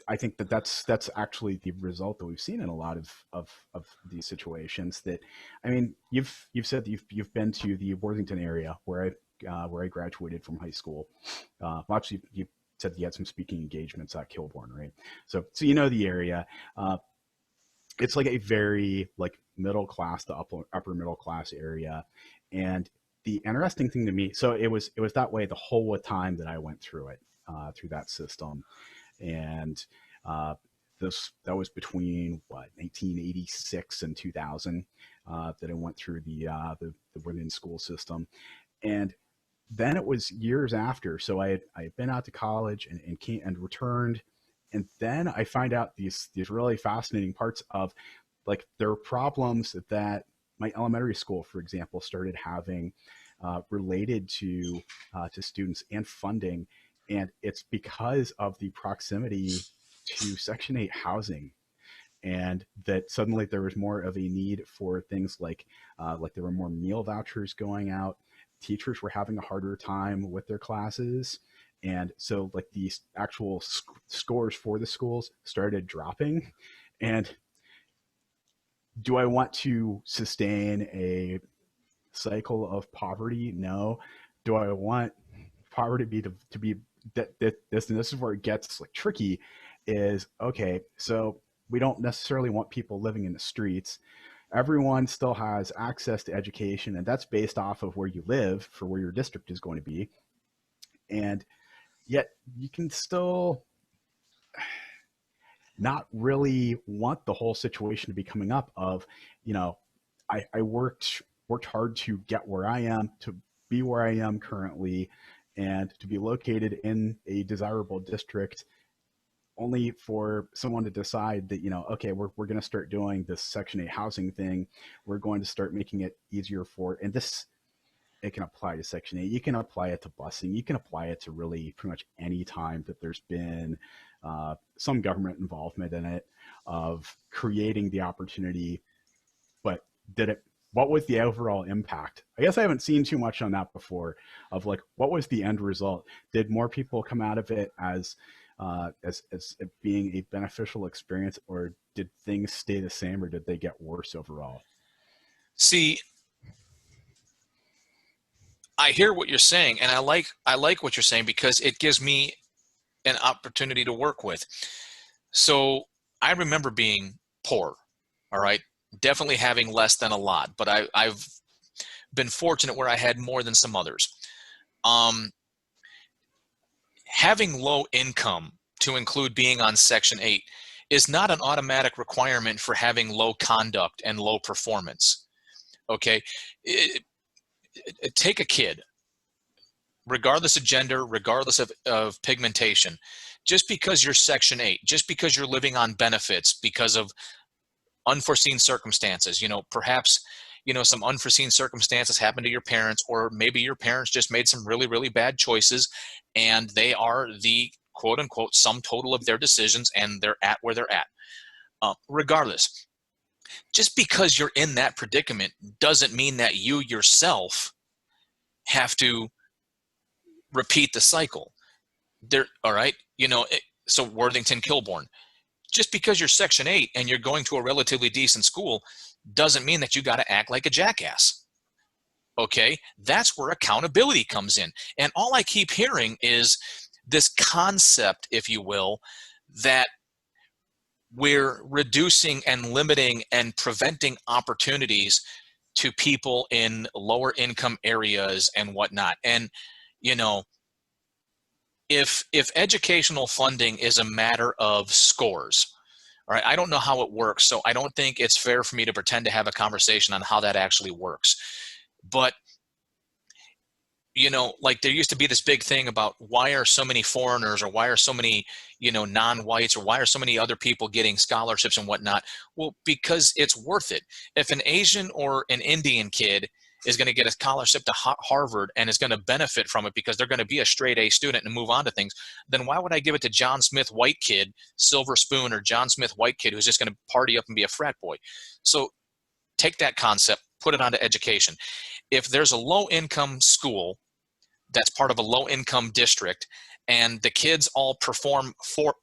I think that's actually the result that we've seen in a lot of these situations. That, I mean, you've said that you've been to the Worthington area where I graduated from high school. Well, actually, you said you had some speaking engagements at Kilbourne, right? So you know the area. It's like a very like middle class to upper middle class area, and the interesting thing to me, so it was that way the whole time that I went through it, through that system. And that was between 1986 and 2000, that I went through the Worthington school system. And then it was years after, so I had been out to college and came and returned, and then I find out these really fascinating parts of, like, there are problems that my elementary school, for example, started having, related to students and funding, and it's because of the proximity to Section 8 housing, and that suddenly there was more of a need for things like there were more meal vouchers going out. Teachers were having a harder time with their classes, and so like the actual scores for the schools started dropping. And do I want to sustain a cycle of poverty? No. Do I want poverty to be that this, and this is where it gets like tricky, is okay, so we don't necessarily want people living in the streets. Everyone still has access to education, and that's based off of where you live for where your district is going to be. And yet you can still not really want the whole situation to be coming up of, I worked hard to get where I am, to be where I am currently, and to be located in a desirable district, only for someone to decide that, okay, we're going to start doing this Section 8 housing thing. We're going to start making it easier for, and this, it can apply to Section 8. You can apply it to busing. You can apply it to really pretty much any time that there's been some government involvement in it of creating the opportunity. But what was the overall impact? I guess I haven't seen too much on that before of like, what was the end result? Did more people come out of it as it being a beneficial experience, or did things stay the same, or did they get worse overall? See, I hear what you're saying, and I like what you're saying because it gives me an opportunity to work with. So I remember being poor, all right? Definitely having less than a lot, but I've been fortunate where I had more than some others. Having low income, to include being on Section 8, is not an automatic requirement for having low conduct and low performance. Okay? Take a kid, regardless of gender, regardless of pigmentation. Just because you're Section 8, just because you're living on benefits because of unforeseen circumstances, perhaps, some unforeseen circumstances happen to your parents, or maybe your parents just made some really, really bad choices and they are the quote unquote sum total of their decisions and they're at where they're at. Regardless, just because you're in that predicament doesn't mean that you yourself have to repeat the cycle. All right. So Worthington Kilbourne, just because you're Section 8 and you're going to a relatively decent school doesn't mean that you got to act like a jackass. Okay, that's where accountability comes in. And all I keep hearing is this concept, if you will, that we're reducing and limiting and preventing opportunities to people in lower income areas and whatnot. And, if educational funding is a matter of scores, all right, I don't know how it works, so I don't think it's fair for me to pretend to have a conversation on how that actually works. But, like there used to be this big thing about why are so many foreigners, or why are so many, non-whites, or why are so many other people getting scholarships and whatnot? Well, because it's worth it. If an Asian or an Indian kid is going to get a scholarship to Harvard and is going to benefit from it because they're going to be a straight A student and move on to things, then why would I give it to John Smith white kid, silver spoon, or John Smith white kid who's just going to party up and be a frat boy? So take that concept, put it onto education. If there's a low income school that's part of a low income district and the kids all perform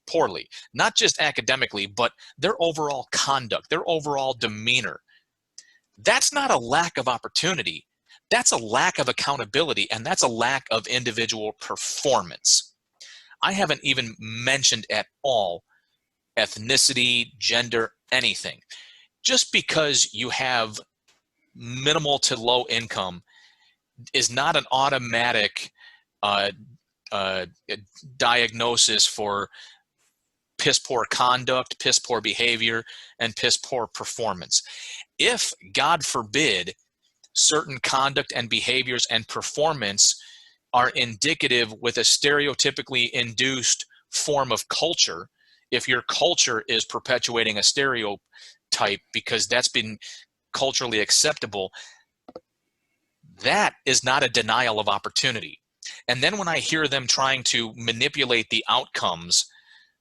poorly, not just academically, but their overall conduct, their overall demeanor, that's not a lack of opportunity. That's a lack of accountability, and that's a lack of individual performance. I haven't even mentioned at all ethnicity, gender, anything. Just because you have minimal to low income is not an automatic diagnosis for piss poor conduct, piss poor behavior, and piss poor performance. If, God forbid, certain conduct and behaviors and performance are indicative with a stereotypically induced form of culture, if your culture is perpetuating a stereotype because that's been culturally acceptable, that is not a denial of opportunity. And then when I hear them trying to manipulate the outcomes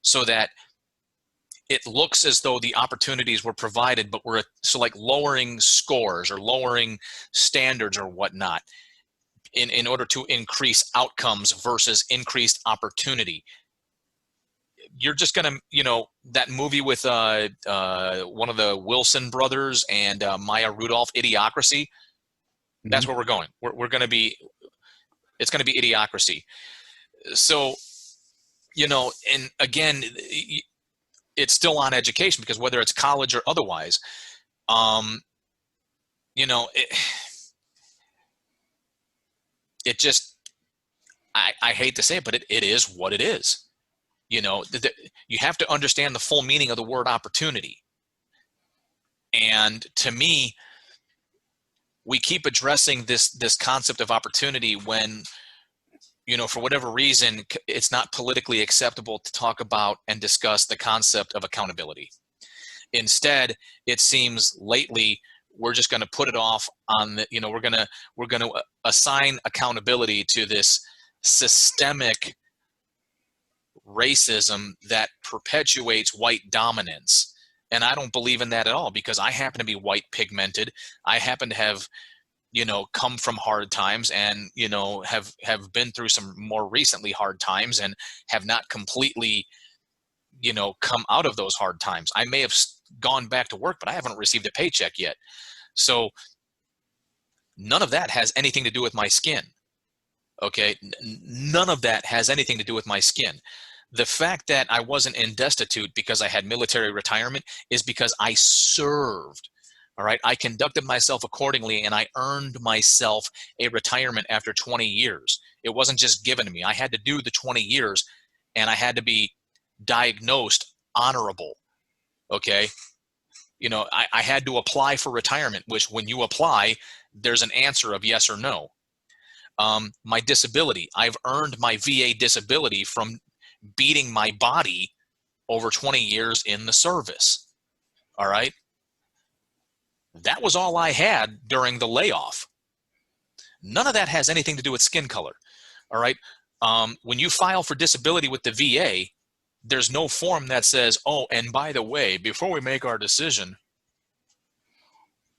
so that it looks as though the opportunities were provided, but like lowering scores or lowering standards or whatnot in order to increase outcomes versus increased opportunity. You're just going to, that movie with one of the Wilson brothers and Maya Rudolph, Idiocracy, that's where we're going. We're going to be, it's going to be Idiocracy. So, and again, it's still on education because whether it's college or otherwise, it just, I hate to say it, but it is what it is. You have to understand the full meaning of the word opportunity. And to me, we keep addressing this concept of opportunity when, for whatever reason, it's not politically acceptable to talk about and discuss the concept of accountability. Instead, it seems lately we're just going to put it off on the, we're going to assign accountability to this systemic racism that perpetuates white dominance. And I don't believe in that at all, because I happen to be white pigmented. I happen to have, come from hard times, and, have been through some more recently hard times, and have not completely, come out of those hard times. I may have gone back to work, but I haven't received a paycheck yet. So none of that has anything to do with my skin. Okay. None of that has anything to do with my skin. The fact that I wasn't in destitute because I had military retirement is because I served. All right. I conducted myself accordingly, and I earned myself a retirement after 20 years. It wasn't just given to me. I had to do the 20 years, and I had to be diagnosed honorable. Okay. I had to apply for retirement, which when you apply, there's an answer of yes or no. My disability, I've earned my VA disability from beating my body over 20 years in the service. All right. That was all I had during the layoff. None of that has anything to do with skin color. All right. When you file for disability with the VA, there's no form that says, oh, and by the way, before we make our decision,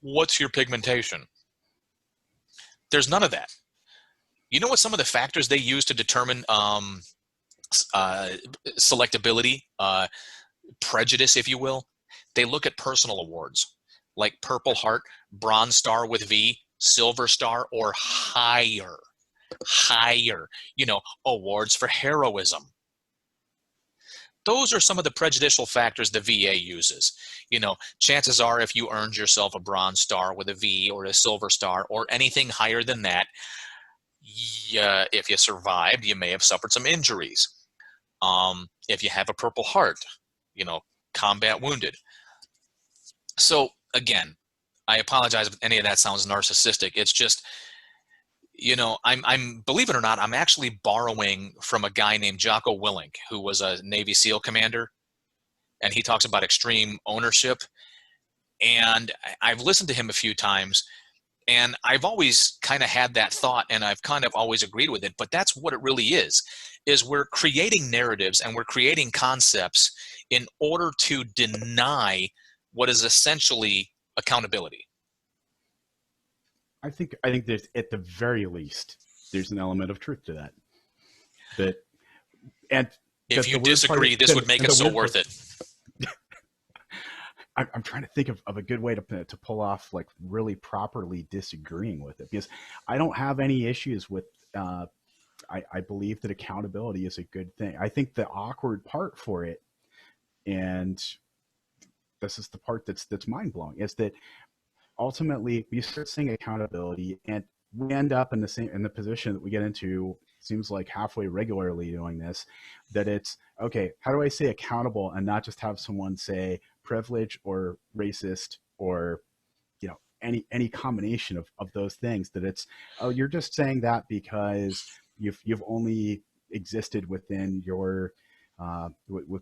what's your pigmentation? There's none of that. You know what some of the factors they use to determine selectability, prejudice, if you will? They look at personal awards like Purple Heart, Bronze Star with V, Silver Star, or higher. Awards for heroism. Those are some of the prejudicial factors the VA uses. Chances are, if you earned yourself a Bronze Star with a V, or a Silver Star, or anything higher than that, if you survived, you may have suffered some injuries. If you have a Purple Heart, combat wounded. So again, I apologize if any of that sounds narcissistic. It's just, I'm believe it or not, I'm actually borrowing from a guy named Jocko Willink, who was a Navy SEAL commander, and he talks about extreme ownership. And I've listened to him a few times, and I've always kind of had that thought, and I've kind of always agreed with it. But that's what it really is we're creating narratives, and we're creating concepts in order to deny what is essentially accountability. I think there's, at the very least, there's an element of truth to that. And if you disagree, this would make it so worth it. I'm trying to think of a good way to pull off, like, really properly disagreeing with it, because I don't have any issues with. I believe that accountability is a good thing. I think the awkward part for it, and this is the part that's mind blowing, is that ultimately we start saying accountability, and we end up in the position that we get into, seems like halfway regularly doing this, that it's okay, how do I say accountable and not just have someone say privilege or racist or any combination of those things, that it's, oh, you're just saying that because you've only existed within your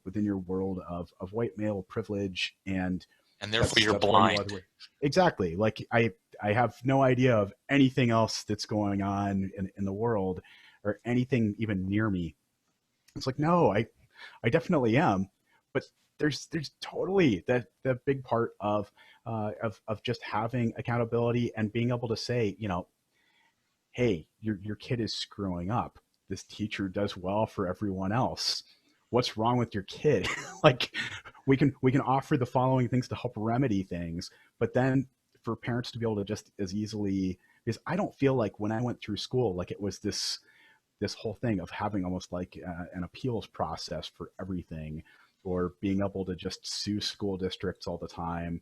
within your world of white male privilege, and therefore you're blind. Exactly. Like I have no idea of anything else that's going on in the world, or anything even near me. It's like, no, I definitely am. But there's totally that big part of just having accountability and being able to say, hey, your kid is screwing up. This teacher does well for everyone else. What's wrong with your kid? Like, we can offer the following things to help remedy things, but then for parents to be able to just as easily, because I don't feel like when I went through school, like it was this whole thing of having almost like an appeals process for everything, or being able to just sue school districts all the time.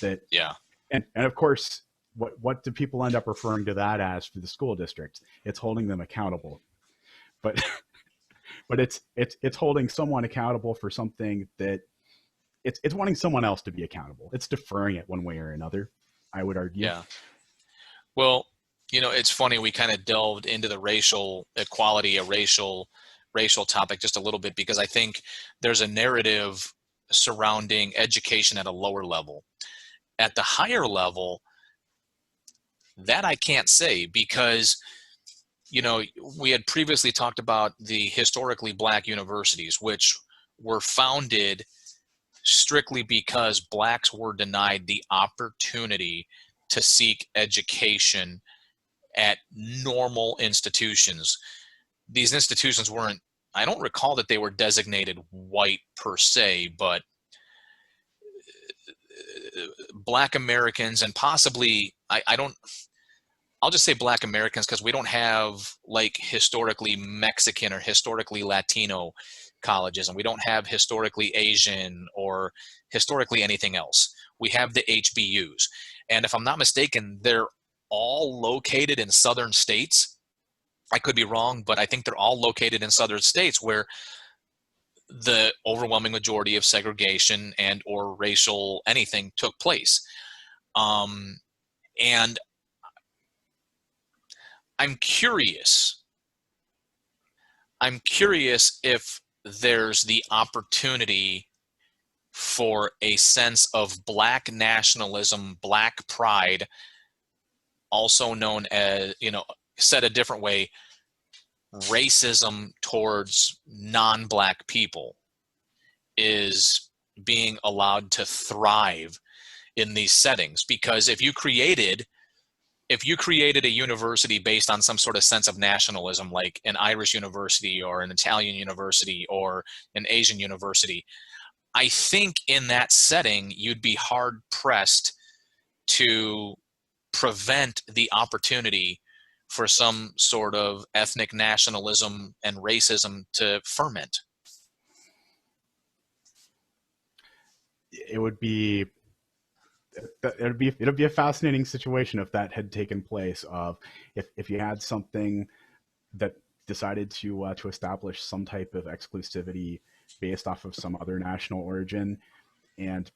That, yeah. And of course, what do people end up referring to that as for the school districts? It's holding them accountable. But but it's holding someone accountable for something that it's wanting someone else to be accountable. It's deferring it one way or another, I would argue. Yeah. Well, it's funny, we kind of delved into the racial equality, a racial topic just a little bit, because I think there's a narrative surrounding education at a lower level. At the higher level, that I can't say, because, you know, we had previously talked about the historically black universities, which were founded strictly because blacks were denied the opportunity to seek education at normal institutions. These institutions weren't, I don't recall that they were designated white per se, but black Americans, and possibly, I'll just say black Americans, because we don't have like historically Mexican or historically Latino colleges, and we don't have historically Asian or historically anything else. We have the HBUs. And if I'm not mistaken, they're all located in southern states. I could be wrong, but I think they're all located in southern states where the overwhelming majority of segregation and or racial anything took place. And I'm curious if there's the opportunity for a sense of black nationalism, black pride, also known as, you know, said a different way, racism towards non-black people, is being allowed to thrive in these settings. Because if you created a university based on some sort of sense of nationalism, like an Irish university or an Italian university or an Asian university, I think in that setting, you'd be hard pressed to prevent the opportunity for some sort of ethnic nationalism and racism to ferment. It'd be a fascinating situation if that had taken place. Of if you had something that decided to establish some type of exclusivity based off of some other national origin. And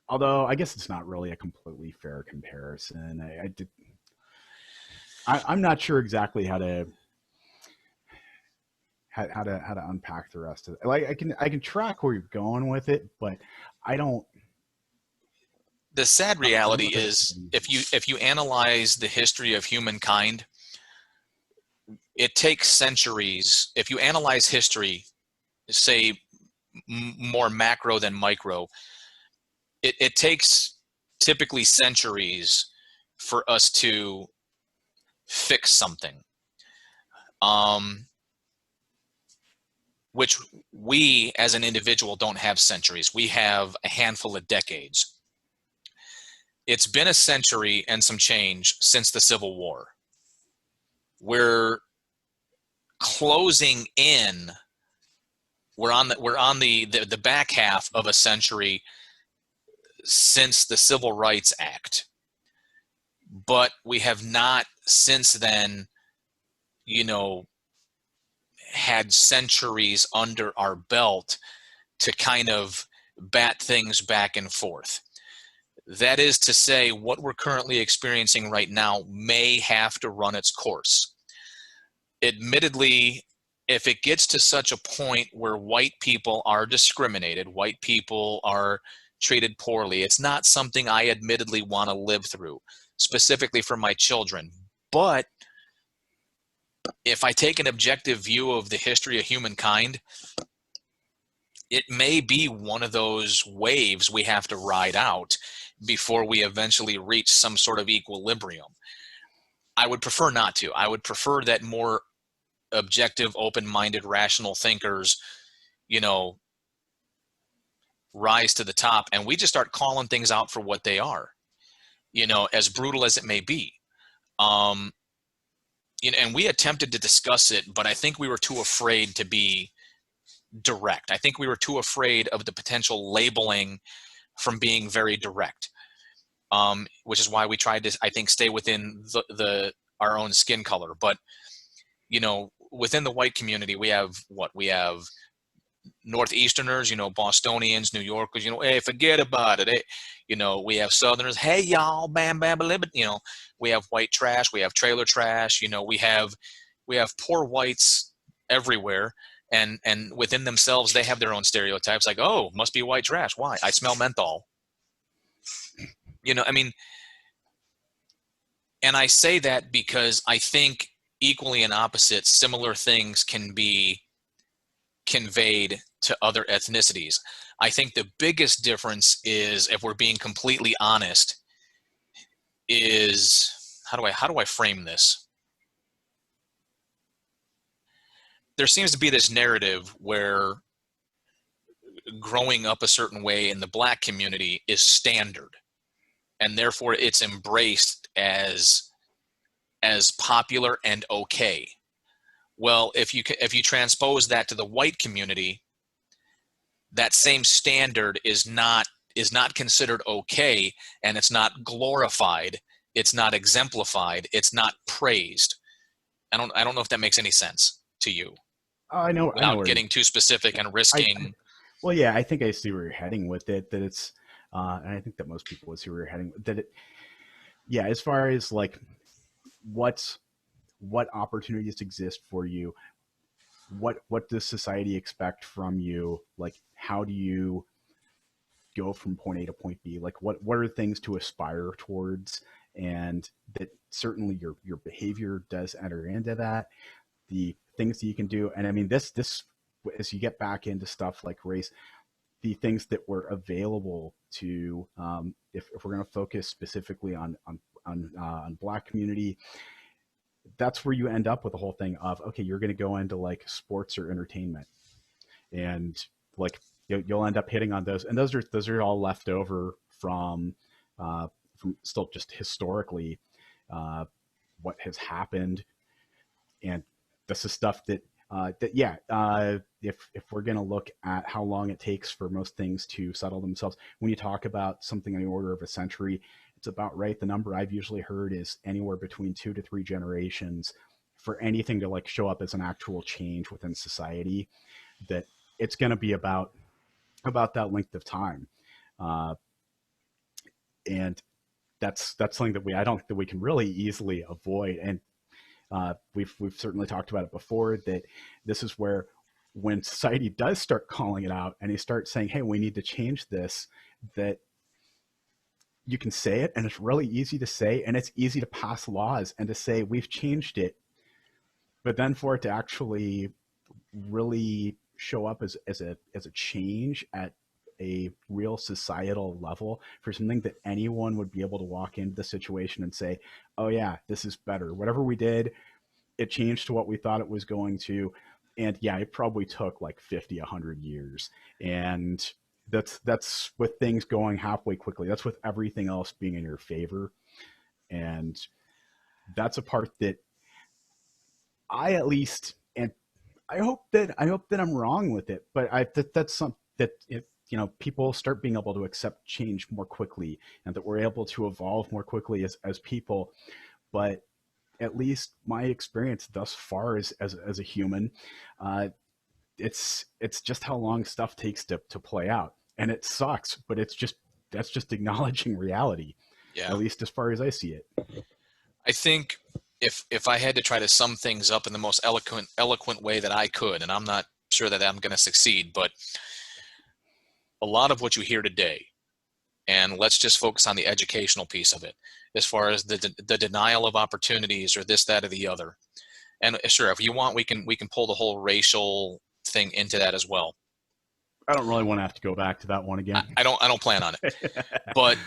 although I guess it's not really a completely fair comparison, I'm not sure exactly how to unpack the rest of it. Like I can track where you're going with it, but I don't. The sad reality is, if you analyze the history of humankind, it takes centuries. If you analyze history, say more macro than micro, it takes typically centuries for us to fix something, which we as an individual don't have centuries. We have a handful of decades. It's been a century and some change since the Civil War. We're closing in. We're on the back half of a century since the Civil Rights Act, but we have not since then, you know, had centuries under our belt to kind of bat things back and forth. That is to say, what we're currently experiencing right now may have to run its course. Admittedly, if it gets to such a point where white people are discriminated, white people are treated poorly, it's not something I admittedly want to live through, specifically for my children. But if I take an objective view of the history of humankind, it may be one of those waves we have to ride out before we eventually reach some sort of equilibrium. I would prefer not to. I would prefer that more objective, open-minded, rational thinkers, you know, rise to the top, and we just start calling things out for what they are, you know, as brutal as it may be. You know, and we attempted to discuss it, but I think we were too afraid to be direct. I think we were too afraid of the potential labeling from being very direct, which is why we tried to, I think, stay within our own skin color. But, you know, within the white community, we have Northeasterners, you know, Bostonians, New Yorkers, you know, hey, forget about it. Hey, you know, we have Southerners, hey, y'all, bam, bam, bam, you know, we have white trash, we have trailer trash, you know, we have poor whites everywhere. And within themselves, they have their own stereotypes like, oh, must be white trash. Why? I smell menthol. You know, I mean, and I say that because I think equally and opposite, similar things can be conveyed to other ethnicities. I think the biggest difference is, if we're being completely honest, is how do I frame this? There seems to be this narrative where growing up a certain way in the Black community is standard, and therefore it's embraced as popular and okay. Well, if you transpose that to the white community, that same standard is not considered okay, and it's not glorified, it's not exemplified, it's not praised. I don't know if that makes any sense to you, I know without where getting too specific and I risking. well, yeah, I think I see where you're heading with it. That it's, and I think that most people would see where you're heading. That it, yeah, as far as like what's what opportunities exist for you, what does society expect from you? Like, how do you go from point A to point B? Like, what are things to aspire towards? And that certainly your behavior does enter into that. The things that you can do, and I mean this as you get back into stuff like race, the things that were available to if we're going to focus specifically on Black community, that's where you end up with the whole thing of, okay, you're going to go into like sports or entertainment, and like you'll end up hitting on those, and those are all left over from still just historically uh, what has happened. And this is stuff that yeah, if we're going to look at how long it takes for most things to settle themselves, when you talk about something on the order of a century, it's about right. The number I've usually heard is anywhere between 2 to 3 generations for anything to like show up as an actual change within society. That it's going to be about that length of time, uh, and that's something that we I don't think that we can really easily avoid. And we've certainly talked about it before, that this is where, when society does start calling it out and they start saying, hey, we need to change this, that you can say it, and it's really easy to say, and it's easy to pass laws and to say we've changed it. But then for it to actually really show up as a change at a real societal level, for something that anyone would be able to walk into the situation and say, oh yeah, this is better, whatever we did, it changed to what we thought it was going to. And yeah, it probably took like 50, 100 years. And that's with things going halfway quickly. That's with everything else being in your favor. And that's a part that I at least, and I hope that I'm wrong with it, but that's something that, if people start being able to accept change more quickly, and that we're able to evolve more quickly as people. But at least my experience thus far as a human, uh, it's just how long stuff takes to play out, and it sucks. But it's just that's just acknowledging reality, Yeah, at least as far as I see it. I think if I had to try to sum things up in the most eloquent way that I could, and I'm not sure that I'm going to succeed, but a lot of what you hear today, and let's just focus on the educational piece of it, as far as the denial of opportunities, or this, that, or the other. And sure, if you want, we can pull the whole racial thing into that as well. I don't really want to have to go back to that one again. I don't plan on it, but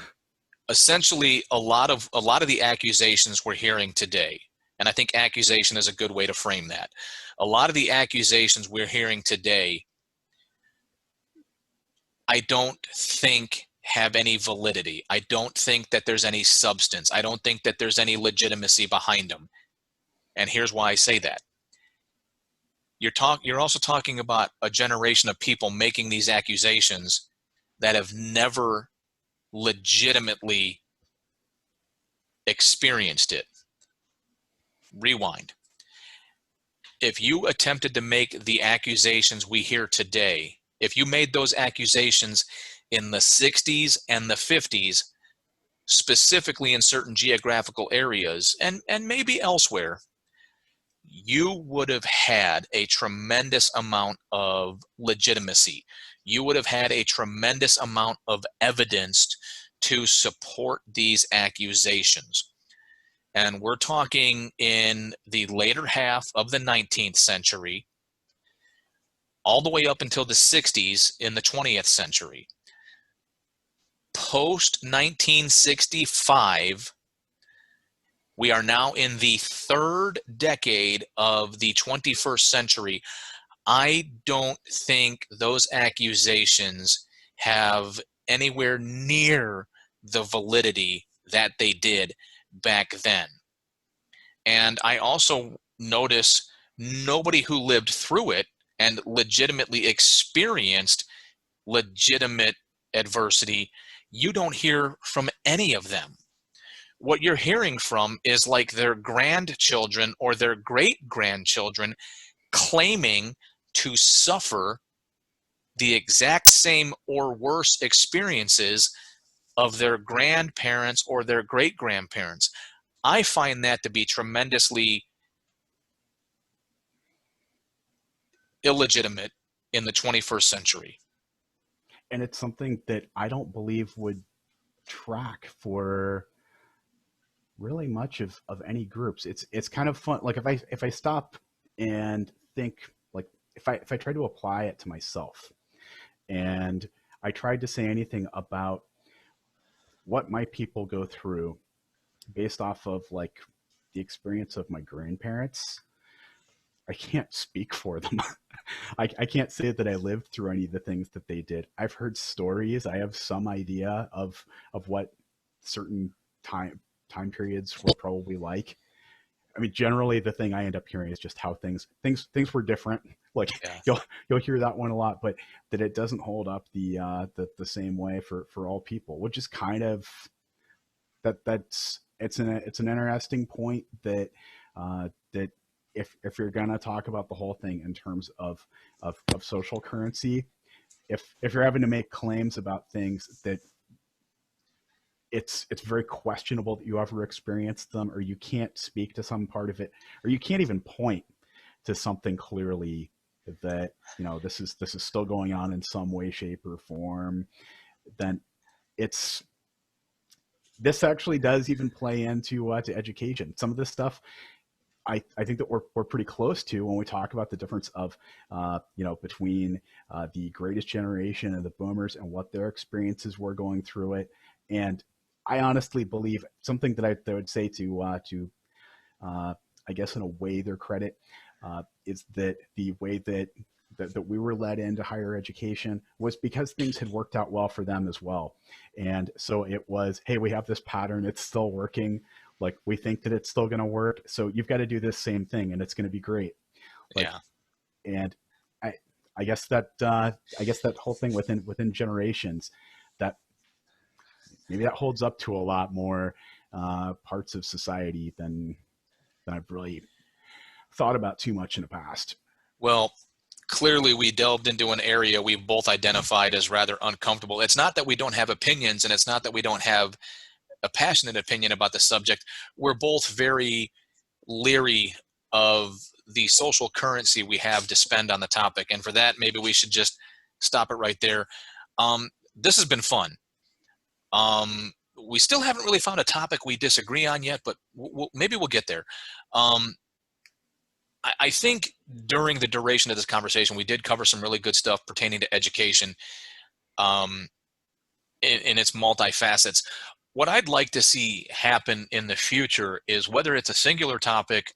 essentially a lot of the accusations we're hearing today, and I think accusation is a good way to frame that. A lot of the accusations we're hearing today, I don't think have any validity. I don't think that there's any substance. I don't think that there's any legitimacy behind them. And here's why I say that. You're also talking about a generation of people making these accusations that have never legitimately experienced it. Rewind. If you attempted to make the accusations we hear today, if you made those accusations in the 60s and the 50s, specifically in certain geographical areas, and maybe elsewhere, you would have had a tremendous amount of legitimacy. You would have had a tremendous amount of evidence to support these accusations. And we're talking in the later half of the 19th century, all the way up until the 60s in the 20th century. Post 1965, we are now in the third decade of the 21st century. I don't think those accusations have anywhere near the validity that they did back then. And I also notice nobody who lived through it and legitimately experienced legitimate adversity, you don't hear from any of them. What you're hearing from is like their grandchildren or their great-grandchildren claiming to suffer the exact same or worse experiences of their grandparents or their great-grandparents. I find that to be tremendously illegitimate in the 21st century. And it's something that I don't believe would track for really much of any groups. It's kind of fun. Like if I stop and think, like if I try to apply it to myself, and I tried to say anything about what my people go through based off of like the experience of my grandparents, I can't speak for them. I can't say that I lived through any of the things that they did. I've heard stories. I have some idea of what certain time periods were probably like. I mean, generally the thing I end up hearing is just how things were different. Like Yeah. you'll hear that one a lot, but that it doesn't hold up the same way for all people, which is kind of it's an interesting point that that if you're gonna talk about the whole thing in terms of social currency, if you're having to make claims about things that it's very questionable that you ever experienced them, or you can't speak to some part of it, or you can't even point to something clearly that, you know, this is still going on in some way, shape, or form, then this actually does even play into to education. Some of this stuff I think that we're pretty close to when we talk about the difference of, between the greatest generation and the boomers and what their experiences were going through it. And I honestly believe something that I would say to I guess in a way their credit is that the way that we were led into higher education was because things had worked out well for them as well. And so it was, hey, we have this pattern, it's still working. Like, we think that it's still going to work, so you've got to do this same thing and it's going to be great. Like, Yeah. And I guess that whole thing within generations, that maybe that holds up to a lot more parts of society than I've really thought about too much in the past. Well, clearly we delved into an area we both identified as rather uncomfortable. It's not that we don't have opinions, and it's not that we don't have a passionate opinion about the subject. We're both very leery of the social currency we have to spend on the topic. And for that, maybe we should just stop it right there. This has been fun. We still haven't really found a topic we disagree on yet, but maybe we'll get there. I think during the duration of this conversation, we did cover some really good stuff pertaining to education in its multifacets. What I'd like to see happen in the future is, whether it's a singular topic,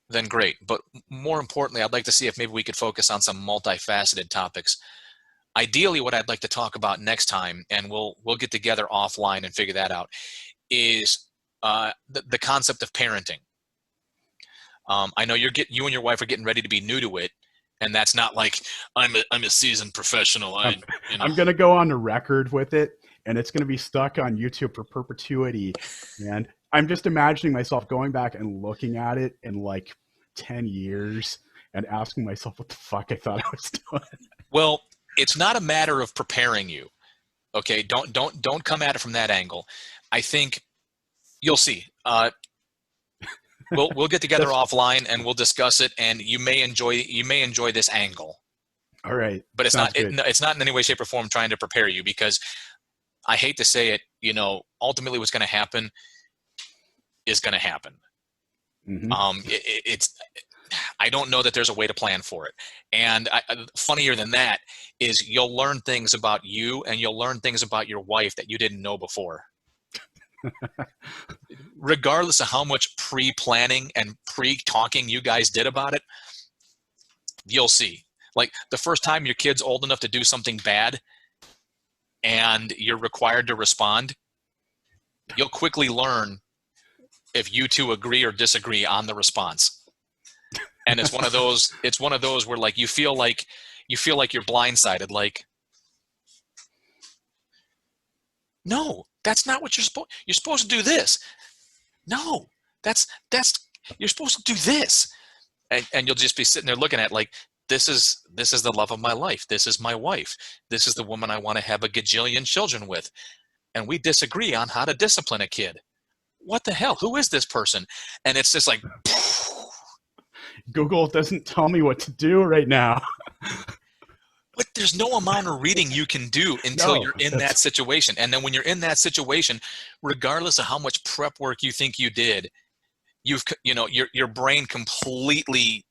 then great. But more importantly, I'd like to see if maybe we could focus on some multifaceted topics. Ideally, what I'd like to talk about next time, and we'll get together offline and figure that out, is the concept of parenting. I know you and your wife are getting ready to be new to it, and that's not like I'm a seasoned professional. I'm going to go on the record with it, and it's going to be stuck on YouTube for perpetuity. And I'm just imagining myself going back and looking at it in like 10 years and asking myself what the fuck I thought I was doing. Well, it's not a matter of preparing you. Okay, don't come at it from that angle. I think you'll see. We'll get together offline and we'll discuss it, and you may enjoy this angle. All right. But it's not in any way, shape, or form trying to prepare you, because I hate to say it, you know, ultimately what's going to happen is going to happen. Mhm. I don't know that there's a way to plan for it. And funnier than that is you'll learn things about you and you'll learn things about your wife that you didn't know before. Regardless of how much pre-planning and pre-talking you guys did about it, you'll see. Like the first time your kid's old enough to do something bad and you're required to respond, you'll quickly learn if you two agree or disagree on the response. And it's one of those where like you feel like you're blindsided, like, no, that's not what you're supposed to do this. No, that's you're supposed to do this. And you'll just be sitting there looking at like, this is the love of my life. This is my wife. This is the woman I want to have a gajillion children with. And we disagree on how to discipline a kid. What the hell? Who is this person? And it's just like, Google doesn't tell me what to do right now. but there's no amount of reading you can do until you're in that situation. And then when you're in that situation, regardless of how much prep work you think you did, your brain completely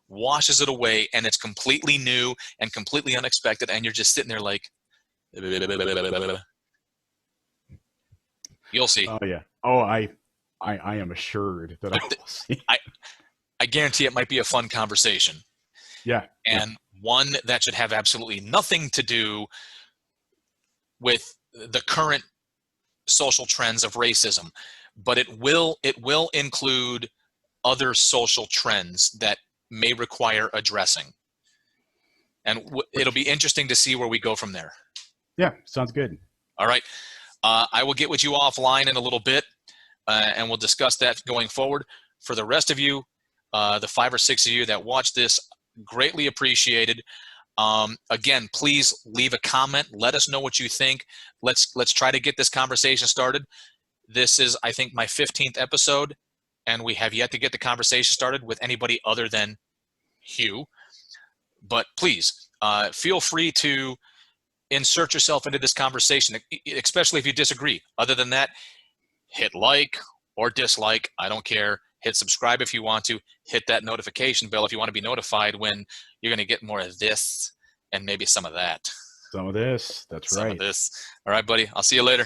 washes it away, and it's completely new and completely unexpected. And you're just sitting there like, you'll see. Oh yeah. Oh, I am assured that I will see. I guarantee it might be a fun conversation. Yeah. And one that should have absolutely nothing to do with the current social trends of racism, but it will include other social trends that may require addressing. And it'll be interesting to see where we go from there. Yeah, sounds good. All right. I will get with you offline in a little bit, and we'll discuss that going forward. For the rest of you, the 5 or 6 of you that watch this, greatly appreciated. Again, please leave a comment. Let us know what you think. Let's try to get this conversation started. This is, I think, my 15th episode, and we have yet to get the conversation started with anybody other than Hugh. But please, feel free to insert yourself into this conversation, especially if you disagree. Other than that, hit like or dislike. I don't care. Hit subscribe if you want to. Hit that notification bell if you want to be notified when you're going to get more of this and maybe some of that. Some of this. That's right. Some of this. All right, buddy. I'll see you later.